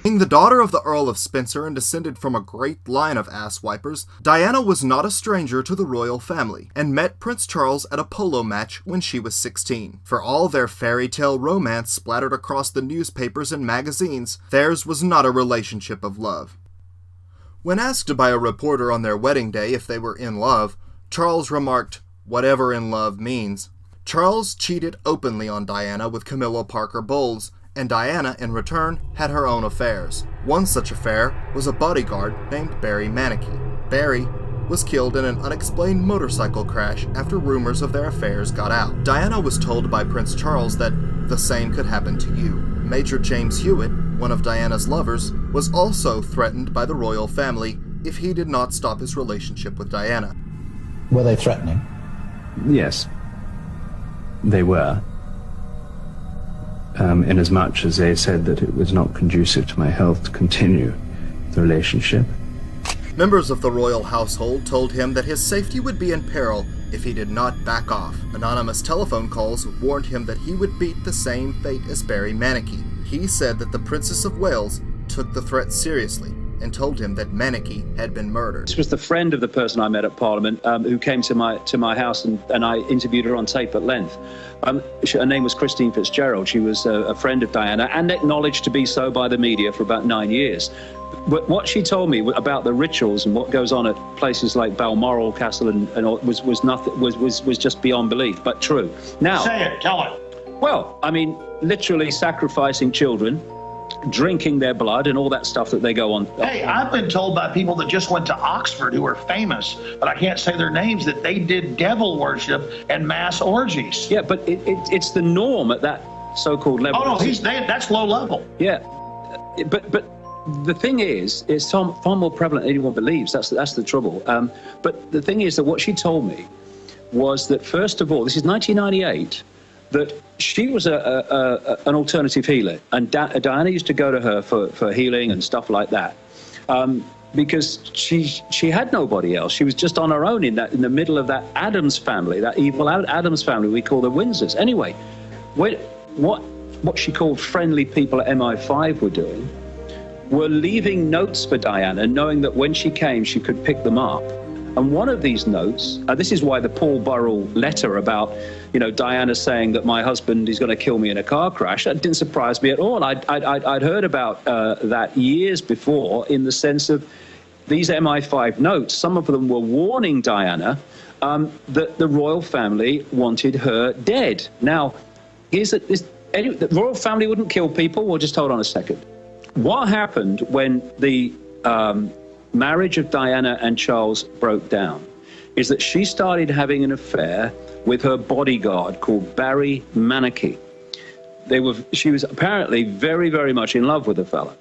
Being the daughter of the Earl of Spencer and descended from a great line of ass-wipers, Diana was not a stranger to the royal family, and met Prince Charles at a polo match when she was 16. For all their fairy tale romance splattered across the newspapers and magazines, theirs was not a relationship of love. When asked by a reporter on their wedding day if they were in love, Charles remarked, "Whatever in love means." Charles cheated openly on Diana with Camilla Parker Bowles, and Diana, in return, had her own affairs. One such affair was a bodyguard named Barry Manicky. Barry was killed in an unexplained motorcycle crash after rumors of their affairs got out. Diana was told by Prince Charles that the same could happen to you. Major James Hewitt, one of Diana's lovers, was also threatened by the royal family if he did not stop his relationship with Diana. Were they threatening? Yes. They were, inasmuch as they said that it was not conducive to my health to continue the relationship. Members of the royal household told him that his safety would be in peril if he did not back off. Anonymous telephone calls warned him that he would meet the same fate as Barry Manicky. He said that the Princess of Wales took the threat seriously and told him that Manicky had been murdered. This was the friend of the person I met at Parliament who came to my house, and I interviewed her on tape at length. Her name was Christine Fitzgerald. She was a friend of Diana and acknowledged to be so by the media for about 9 years. But what she told me about the rituals and what goes on at places like Balmoral Castle and all, was just beyond belief, but true. Now, say it, tell it. Well, I mean, literally sacrificing children, drinking their blood, and all that stuff that they go on. Hey, I've been told by people that just went to Oxford who are famous, but I can't say their names, that they did devil worship and mass orgies. Yeah, but it's the norm at that so-called level. Oh no, that's low level. Yeah, but the thing is, it's far more prevalent than anyone believes. That's the trouble. But the thing is that what she told me was that, first of all, this is 1998, that she was an alternative healer, and Diana used to go to her for healing and stuff like that, because she had nobody else. She was just on her own in the middle of that Addams family, that evil Addams family we call the Windsors. Anyway, what she called friendly people at MI5 were doing were leaving notes for Diana, knowing that when she came, she could pick them up. And one of these notes, this is why the Paul Burrell letter about, Diana saying that my husband is going to kill me in a car crash, that didn't surprise me at all. I'd heard about that years before, in the sense of these MI5 notes. Some of them were warning Diana that the royal family wanted her dead. Now, the royal family wouldn't kill people. Well, just hold on a second. What happened when the marriage of Diana and Charles broke down is that she started having an affair with her bodyguard called Barry Manicky. She was apparently very, very much in love with the fella.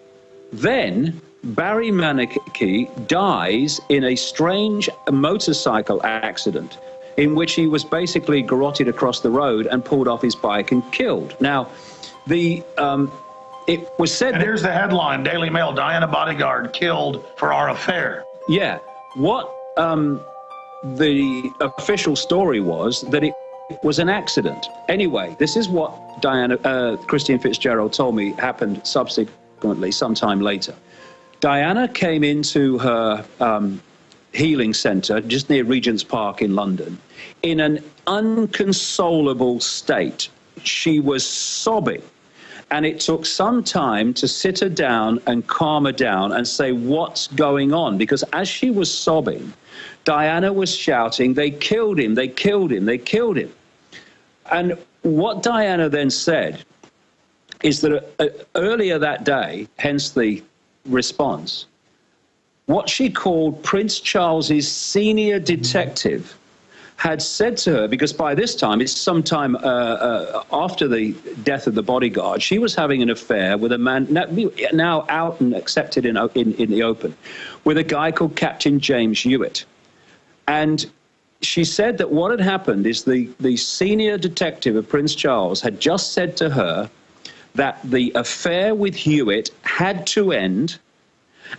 Then Barry Manicky dies in a strange motorcycle accident in which he was basically garroted across the road and pulled off his bike and killed. Now, it was said. And here's the headline, Daily Mail: Diana bodyguard killed for our affair. Yeah. What the official story was that it was an accident. Anyway, this is what Christine Fitzgerald told me happened subsequently, sometime later. Diana came into her healing centre just near Regent's Park in London in an unconsolable state. She was sobbing. And it took some time to sit her down and calm her down and say, what's going on? Because as she was sobbing, Diana was shouting, they killed him, they killed him, they killed him. And what Diana then said is that earlier that day, hence the response, what she called Prince Charles's senior detective had said to her, because by this time, it's sometime after the death of the bodyguard, she was having an affair with a man now out and accepted in the open, with a guy called Captain James Hewitt. And she said that what had happened is the senior detective of Prince Charles had just said to her that the affair with Hewitt had to end,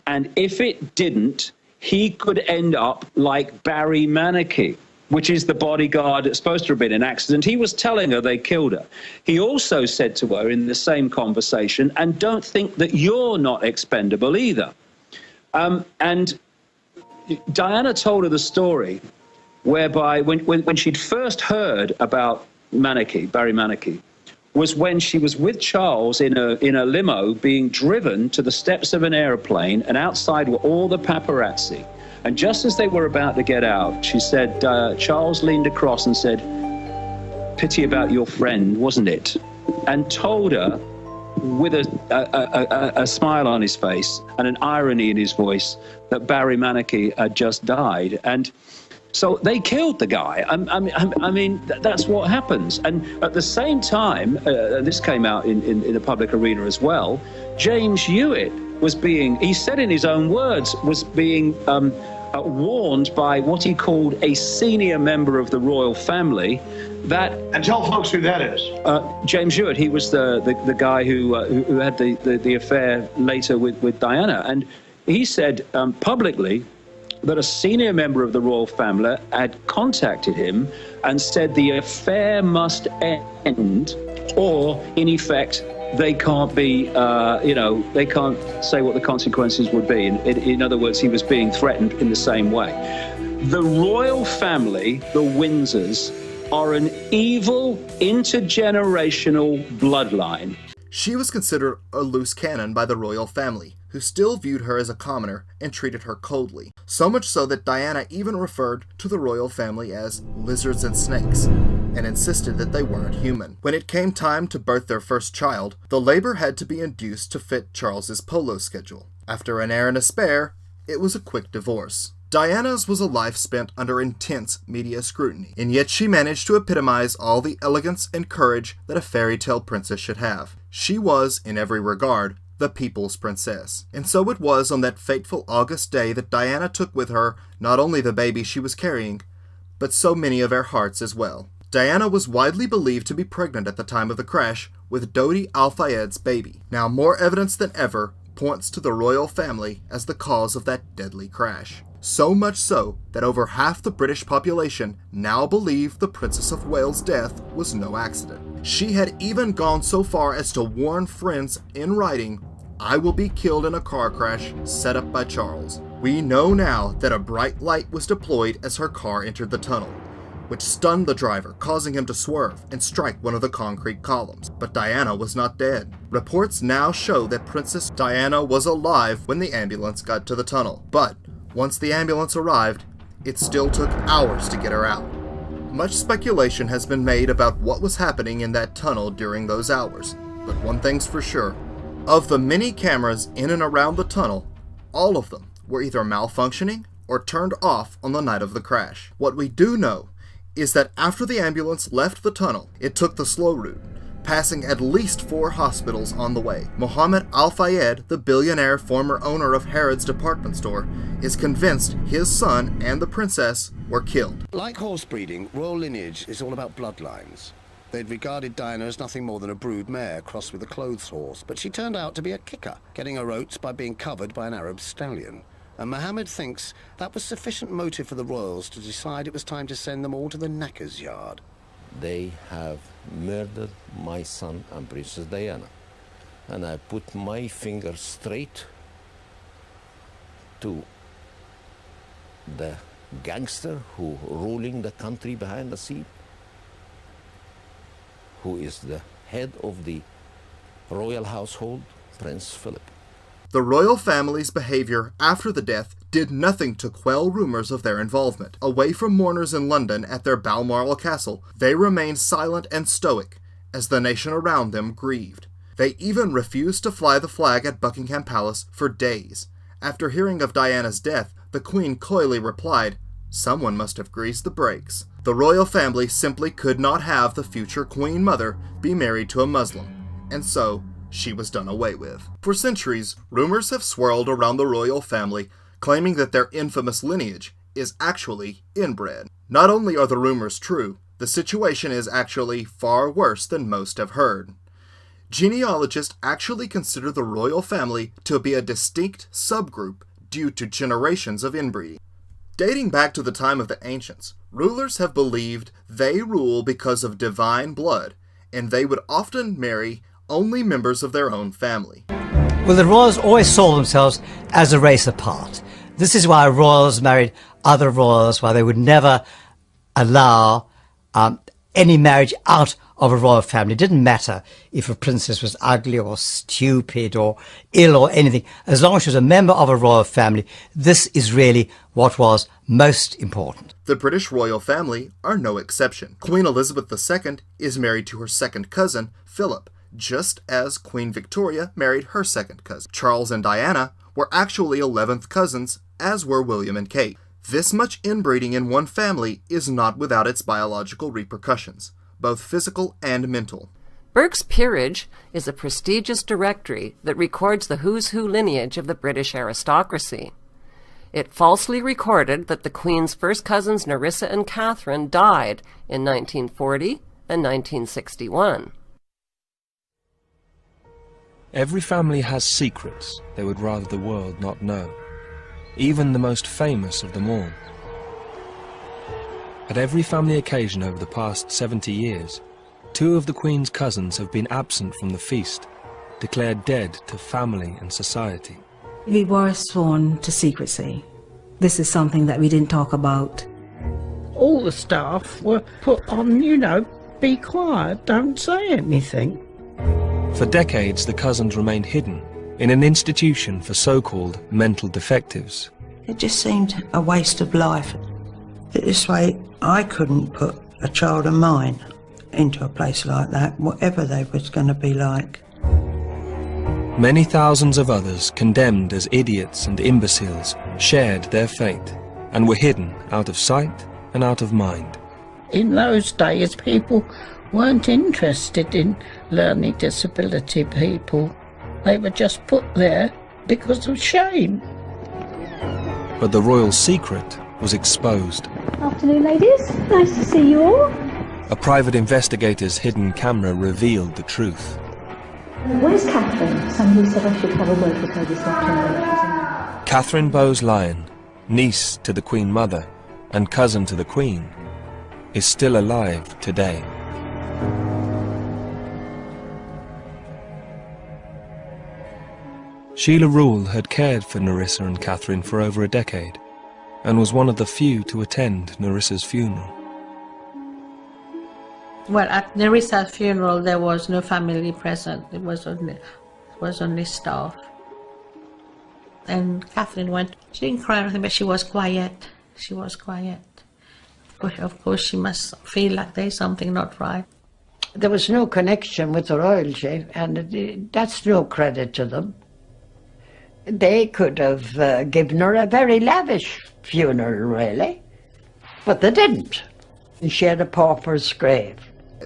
and if it didn't, he could end up like Barry Manicky, which is the bodyguard that's supposed to have been an accident. He was telling her they killed her. He also said to her in the same conversation, and don't think that you're not expendable either. And Diana told her the story whereby when she'd first heard about Manicky, Barry Manicky, was when she was with Charles in a limo being driven to the steps of an aeroplane, and outside were all the paparazzi. And just as they were about to get out, she said, Charles leaned across and said, pity about your friend, wasn't it? And told her with a smile on his face and an irony in his voice that Barry Manicky had just died. And so they killed the guy. I mean, that's what happens. And at the same time, this came out in the public arena as well, James Hewitt was being, he said in his own words, was being warned by what he called a senior member of the royal family that... And tell folks who that is. James Hewitt. He was the guy who had the affair later with Diana. And he said publicly that a senior member of the royal family had contacted him and said the affair must end, or in effect, they can't be, they can't say what the consequences would be. In other words, he was being threatened in the same way. The royal family, the Windsors, are an evil intergenerational bloodline. She was considered a loose cannon by the royal family, who still viewed her as a commoner and treated her coldly. So much so that Diana even referred to the royal family as lizards and snakes, and insisted that they weren't human. When it came time to birth their first child, the labor had to be induced to fit Charles's polo schedule. After an heir and a spare, it was a quick divorce. Diana's was a life spent under intense media scrutiny, and yet she managed to epitomize all the elegance and courage that a fairy tale princess should have. She was, in every regard, the people's princess. And so it was on that fateful August day that Diana took with her not only the baby she was carrying, but so many of our hearts as well. Diana was widely believed to be pregnant at the time of the crash with Dodi Al-Fayed's baby. Now more evidence than ever points to the royal family as the cause of that deadly crash. So much so that over half the British population now believe the Princess of Wales' death was no accident. She had even gone so far as to warn friends in writing, "I will be killed in a car crash set up by Charles." We know now that a bright light was deployed as her car entered the tunnel, which stunned the driver, causing him to swerve and strike one of the concrete columns. But Diana was not dead. Reports now show that Princess Diana was alive when the ambulance got to the tunnel, but once the ambulance arrived, it still took hours to get her out. Much speculation has been made about what was happening in that tunnel during those hours, but one thing's for sure. Of the many cameras in and around the tunnel, all of them were either malfunctioning or turned off on the night of the crash. What we do know is that after the ambulance left the tunnel, it took the slow route, passing at least 4 hospitals on the way. Mohammed Al-Fayed, the billionaire former owner of Harrods department store, is convinced his son and the princess were killed. Like horse breeding, royal lineage is all about bloodlines. They'd regarded Diana as nothing more than a brood mare crossed with a clothes horse, but she turned out to be a kicker, getting her oats by being covered by an Arab stallion. And Mohammed thinks that was sufficient motive for the royals to decide it was time to send them all to the knacker's yard. They have murdered my son and Princess Diana, and I put my finger straight to the gangster who ruling the country behind the scene, who is the head of the royal household, Prince Philip. The royal family's behavior after the death did nothing to quell rumors of their involvement. Away from mourners in London at their Balmoral castle, they remained silent and stoic as the nation around them grieved. They even refused to fly the flag at Buckingham Palace for days. After hearing of Diana's death, the Queen coyly replied, "Someone must have greased the brakes." The royal family simply could not have the future Queen Mother be married to a Muslim, and so she was done away with. For centuries, rumors have swirled around the royal family, claiming that their infamous lineage is actually inbred. Not only are the rumors true, the situation is actually far worse than most have heard. Genealogists actually consider the royal family to be a distinct subgroup due to generations of inbreeding. Dating back to the time of the ancients, rulers have believed they rule because of divine blood, and they would often marry only members of their own family. Well, the royals always saw themselves as a race apart. This is why royals married other royals, why they would never allow any marriage out of a royal family. It didn't matter if a princess was ugly or stupid or ill or anything. As long as she was a member of a royal family, this is really what was most important. The British royal family are no exception. Queen Elizabeth II is married to her second cousin, Philip, just as Queen Victoria married her second cousin. Charles and Diana were actually 11th cousins, as were William and Kate. This much inbreeding in one family is not without its biological repercussions, both physical and mental. Burke's Peerage is a prestigious directory that records the who's who lineage of the British aristocracy. It falsely recorded that the Queen's first cousins Nerissa and Catherine died in 1940 and 1961. Every family has secrets they would rather the world not know. even the most famous of them all. At every family occasion over the past 70 years, 2 of the Queen's cousins have been absent from the feast, declared dead to family and society. We were sworn to secrecy. This is something that we didn't talk about. All the staff were put on, be quiet, don't say anything. For decades, the cousins remained hidden in an institution for so-called mental defectives. It just seemed a waste of life. This way, I couldn't put a child of mine into a place like that, whatever they was going to be like. Many thousands of others, condemned as idiots and imbeciles, shared their fate and were hidden out of sight and out of mind. In those days, people weren't interested in learning disability people. They were just put there because of shame. But the royal secret was exposed. Afternoon, ladies. Nice to see you all. A private investigator's hidden camera revealed the truth. Where's Catherine? Somebody said I should have a word with her this afternoon. Catherine Bowes-Lyon, niece to the Queen Mother and cousin to the Queen, is still alive today. Sheila Rule had cared for Nerissa and Catherine for over a decade, and was one of the few to attend Nerissa's funeral. Well, at Nerissa's funeral there was no family present. It was only staff. And Catherine went. She didn't cry or anything, but she was quiet. She was quiet. Of course, she must feel like there's something not right. There was no connection with the royalty, and that's no credit to them. They could have given her a very lavish funeral, really, but they didn't. She had a pauper's grave.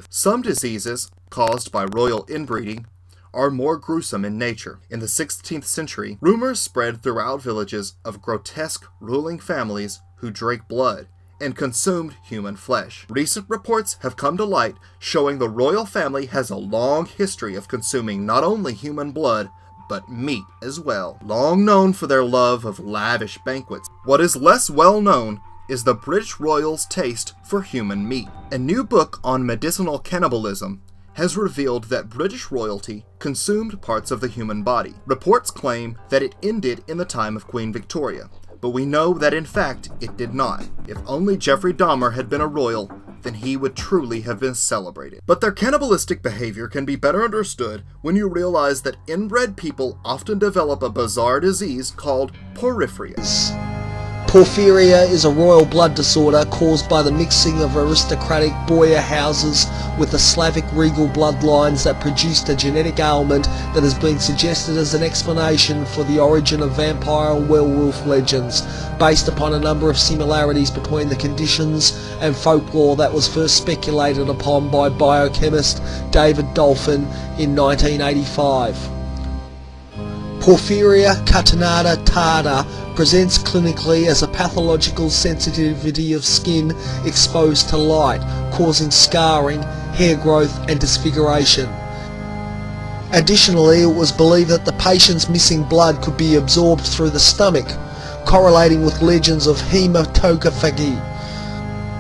Some diseases, caused by royal inbreeding, are more gruesome in nature. In the 16th century, rumors spread throughout villages of grotesque ruling families who drank blood and consumed human flesh. Recent reports have come to light showing the royal family has a long history of consuming not only human blood, but meat as well, long known for their love of lavish banquets. What is less well known is the British royals' taste for human meat. A new book on medicinal cannibalism has revealed that British royalty consumed parts of the human body. Reports claim that it ended in the time of Queen Victoria, but we know that in fact it did not. If only Jeffrey Dahmer had been a royal, then he would truly have been celebrated. But their cannibalistic behavior can be better understood when you realize that inbred people often develop a bizarre disease called porphyria. Porphyria is a royal blood disorder caused by the mixing of aristocratic Boyer houses with the Slavic regal bloodlines that produced a genetic ailment that has been suggested as an explanation for the origin of vampire and werewolf legends, based upon a number of similarities between the conditions and folklore that was first speculated upon by biochemist David Dolphin in 1985. Porphyria catenata tarda presents clinically as a pathological sensitivity of skin exposed to light, causing scarring, hair growth and disfiguration. Additionally, it was believed that the patient's missing blood could be absorbed through the stomach, correlating with legends of hematophagy.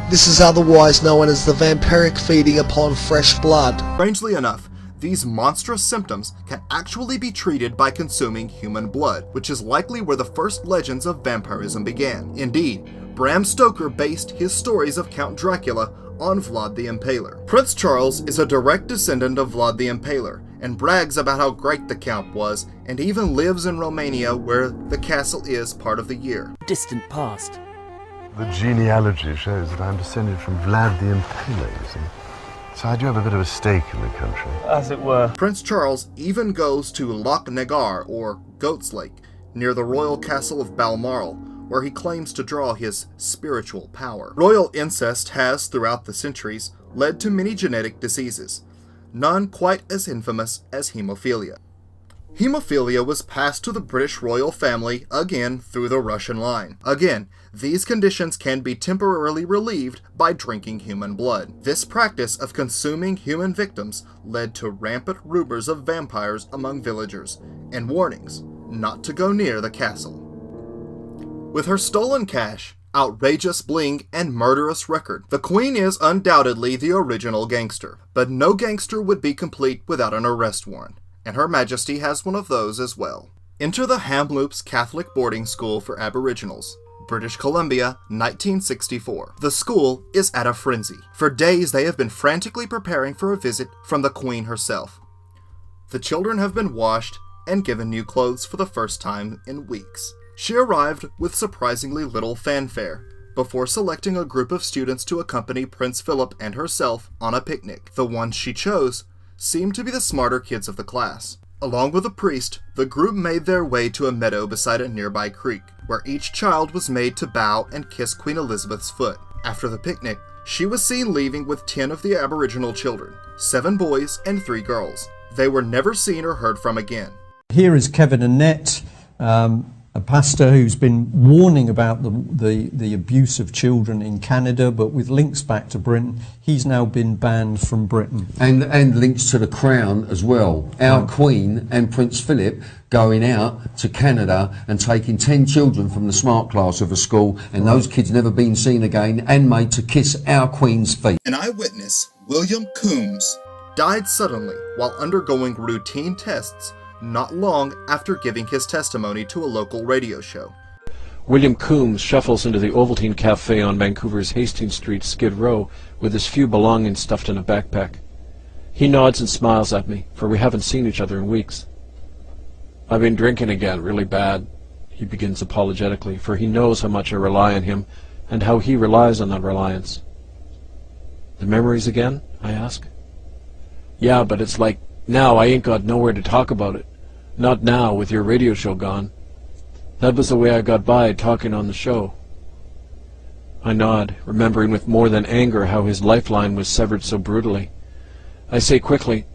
This is otherwise known as the vampiric feeding upon fresh blood. Strangely enough, these monstrous symptoms can actually be treated by consuming human blood, which is likely where the first legends of vampirism began. Indeed, Bram Stoker based his stories of Count Dracula on Vlad the Impaler. Prince Charles is a direct descendant of Vlad the Impaler, and brags about how great the Count was, and even lives in Romania where the castle is part of the year. Distant past. The genealogy shows that I'm descended from Vlad the Impaler, you see. So I do have a bit of a stake in the country. As it were. Prince Charles even goes to Loch Nagar, or Goat's Lake, near the royal castle of Balmoral, where he claims to draw his spiritual power. Royal incest has, throughout the centuries, led to many genetic diseases, none quite as infamous as hemophilia. Hemophilia was passed to the British royal family again through the Russian line. Again, these conditions can be temporarily relieved by drinking human blood. This practice of consuming human victims led to rampant rumors of vampires among villagers, and warnings not to go near the castle. With her stolen cash, outrageous bling, and murderous record, the Queen is undoubtedly the original gangster. But no gangster would be complete without an arrest warrant, and Her Majesty has one of those as well. Enter the Kamloops Catholic Boarding School for Aboriginals, British Columbia, 1964. The school is at a frenzy. For days they have been frantically preparing for a visit from the Queen herself. The children have been washed and given new clothes for the first time in weeks. She arrived with surprisingly little fanfare, before selecting a group of students to accompany Prince Philip and herself on a picnic. The ones she chose seemed to be the smarter kids of the class. Along with a priest, the group made their way to a meadow beside a nearby creek, where each child was made to bow and kiss Queen Elizabeth's foot. After the picnic, she was seen leaving with 10 of the Aboriginal children, 7 boys and 3 girls. They were never seen or heard from again. Here is Kevin Annette, a pastor who's been warning about the abuse of children in Canada, but with links back to Britain. He's now been banned from Britain. And links to the Crown as well. Our Queen and Prince Philip going out to Canada and taking 10 children from the smart class of a school, and those kids never been seen again, and made to kiss our Queen's feet. An eyewitness, William Coombs, died suddenly while undergoing routine tests not long after giving his testimony to a local radio show. William Coombs shuffles into the Ovaltine Cafe on Vancouver's Hastings Street, Skid Row, with his few belongings stuffed in a backpack. He nods and smiles at me, for we haven't seen each other in weeks. "I've been drinking again, really bad," he begins apologetically, for he knows how much I rely on him, and how he relies on that reliance. "The memories again?" I ask. "Yeah, but it's like now I ain't got nowhere to talk about it. Not now, with your radio show gone. That was the way I got by, talking on the show." I nod, remembering with more than anger how his lifeline was severed so brutally. I say quickly,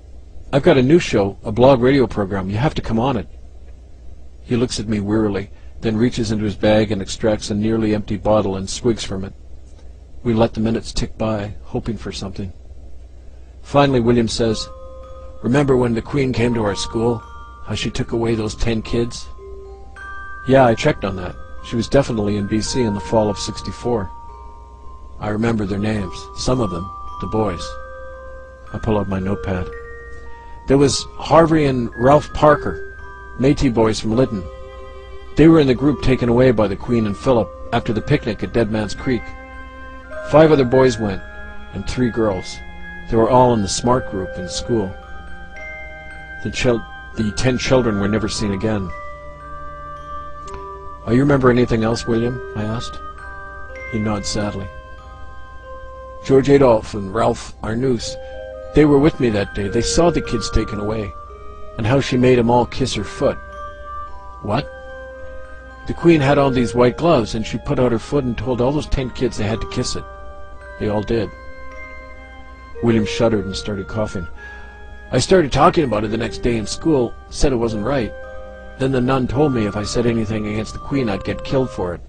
"I've got a new show, a blog radio program. You have to come on it." He looks at me wearily, then reaches into his bag and extracts a nearly empty bottle and swigs from it. We let the minutes tick by, hoping for something. Finally, William says, "Remember when the Queen came to our school? How she took away those 10 kids?" "Yeah, I checked on that. She was definitely in BC in the fall of '64. I remember their names, some of them, the boys." I pull out my notepad. "There was Harvey and Ralph Parker, Métis boys from Lytton. They were in the group taken away by the Queen and Philip after the picnic at Dead Man's Creek. 5 other boys went, and 3 girls. They were all in the smart group in school. The 10 children were never seen again." "You remember anything else, William?" I asked. He nods sadly. "George Adolphe and Ralph Arnoux, they were with me that day. They saw the kids taken away, and how she made them all kiss her foot." "What?" "The Queen had on these white gloves, and she put out her foot and told all those 10 kids they had to kiss it. They all did." William shuddered and started coughing. "I started talking about it the next day in school, said it wasn't right. Then the nun told me if I said anything against the Queen, I'd get killed for it."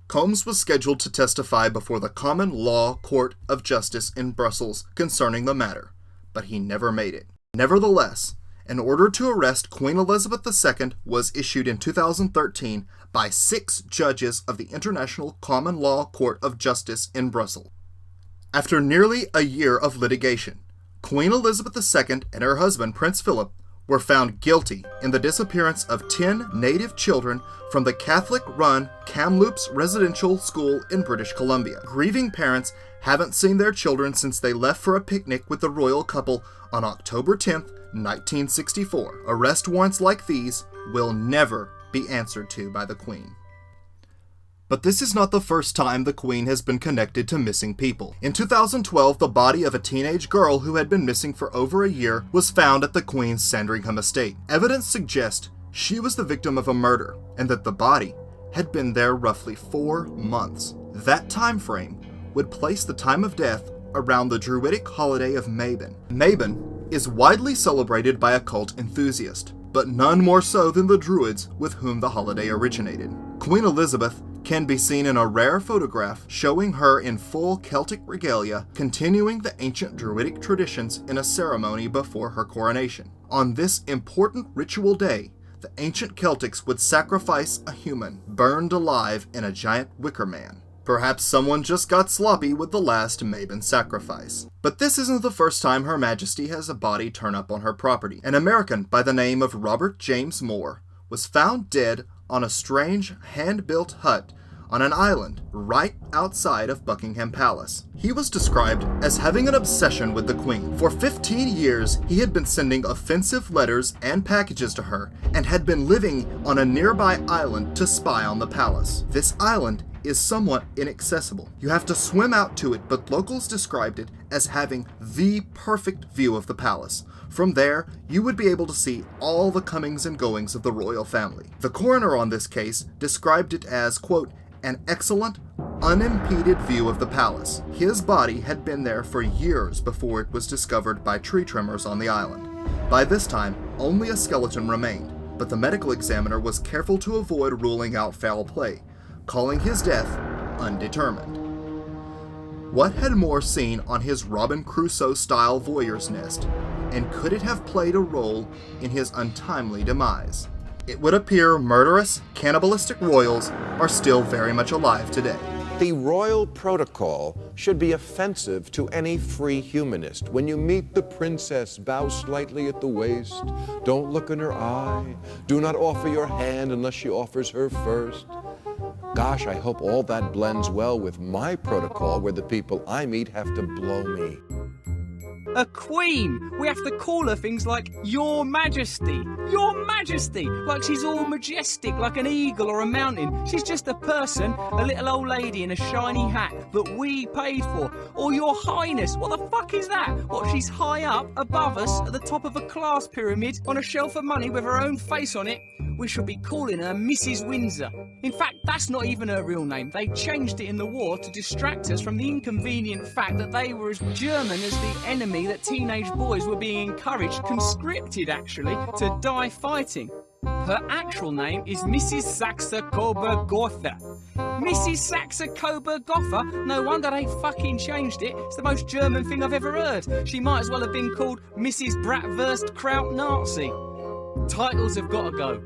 Combs was scheduled to testify before the Common Law Court of Justice in Brussels concerning the matter, but he never made it. Nevertheless, an order to arrest Queen Elizabeth II was issued in 2013 by 6 judges of the International Common Law Court of Justice in Brussels. After nearly a year of litigation, Queen Elizabeth II and her husband Prince Philip were found guilty in the disappearance of 10 native children from the Catholic-run Kamloops Residential School in British Columbia. Grieving parents haven't seen their children since they left for a picnic with the royal couple on October 10, 1964. Arrest warrants like these will never be answered to by the Queen. But this is not the first time the Queen has been connected to missing people. In 2012, the body of a teenage girl who had been missing for over a year was found at the Queen's Sandringham estate. Evidence suggests she was the victim of a murder, and that the body had been there roughly 4 months. That time frame would place the time of death around the Druidic holiday of Mabon. Mabon is widely celebrated by occult enthusiasts, but none more so than the Druids with whom the holiday originated. Queen Elizabeth can be seen in a rare photograph showing her in full Celtic regalia, continuing the ancient Druidic traditions in a ceremony before her coronation. On this important ritual day, the ancient Celtics would sacrifice a human burned alive in a giant wicker man. Perhaps someone just got sloppy with the last Mabon sacrifice. But this isn't the first time Her Majesty has a body turn up on her property. An American by the name of Robert James Moore was found dead on a strange hand-built hut on an island right outside of Buckingham Palace. He was described as having an obsession with the Queen. For 15 years, he had been sending offensive letters and packages to her, and had been living on a nearby island to spy on the palace. This island is somewhat inaccessible. You have to swim out to it, but locals described it as having the perfect view of the palace. From there, you would be able to see all the comings and goings of the royal family. The coroner on this case described it as, quote, an excellent, unimpeded view of the palace. His body had been there for years before it was discovered by tree trimmers on the island. By this time, only a skeleton remained, but the medical examiner was careful to avoid ruling out foul play, calling his death undetermined. What had Moore seen on his Robin Crusoe-style voyeur's nest, and could it have played a role in his untimely demise? It would appear murderous, cannibalistic royals are still very much alive today. The royal protocol should be offensive to any free humanist. When you meet the princess, bow slightly at the waist. Don't look in her eye. Do not offer your hand unless she offers her first. Gosh, I hope all that blends well with my protocol, where the people I meet have to blow me. A queen! We have to call her things like Your Majesty. Your Majesty! Like she's all majestic, like an eagle or a mountain. She's just a person, a little old lady in a shiny hat that we paid for. Or Your Highness, what the fuck is that? What, she's high up, above us, at the top of a class pyramid, on a shelf of money with her own face on it? We should be calling her Mrs. Windsor. In fact, that's not even her real name. They changed it in the war to distract us from the inconvenient fact that they were as German as the enemy that teenage boys were being encouraged, conscripted actually, to die fighting. Her actual name is Mrs. Saxe-Coburg-Gotha. Mrs. Saxe-Coburg-Gotha? No wonder they fucking changed it. It's the most German thing I've ever heard. She might as well have been called Mrs. Bratwurst Kraut Nazi. Titles have got to go.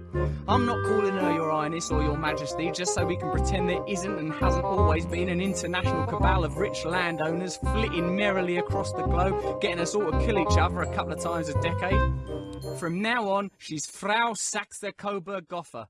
I'm not calling her Your Highness or Your Majesty just so we can pretend there isn't and hasn't always been an international cabal of rich landowners flitting merrily across the globe, getting us all to kill each other a couple of times a decade. From now on, she's Frau Saxe-Coburg-Gotha.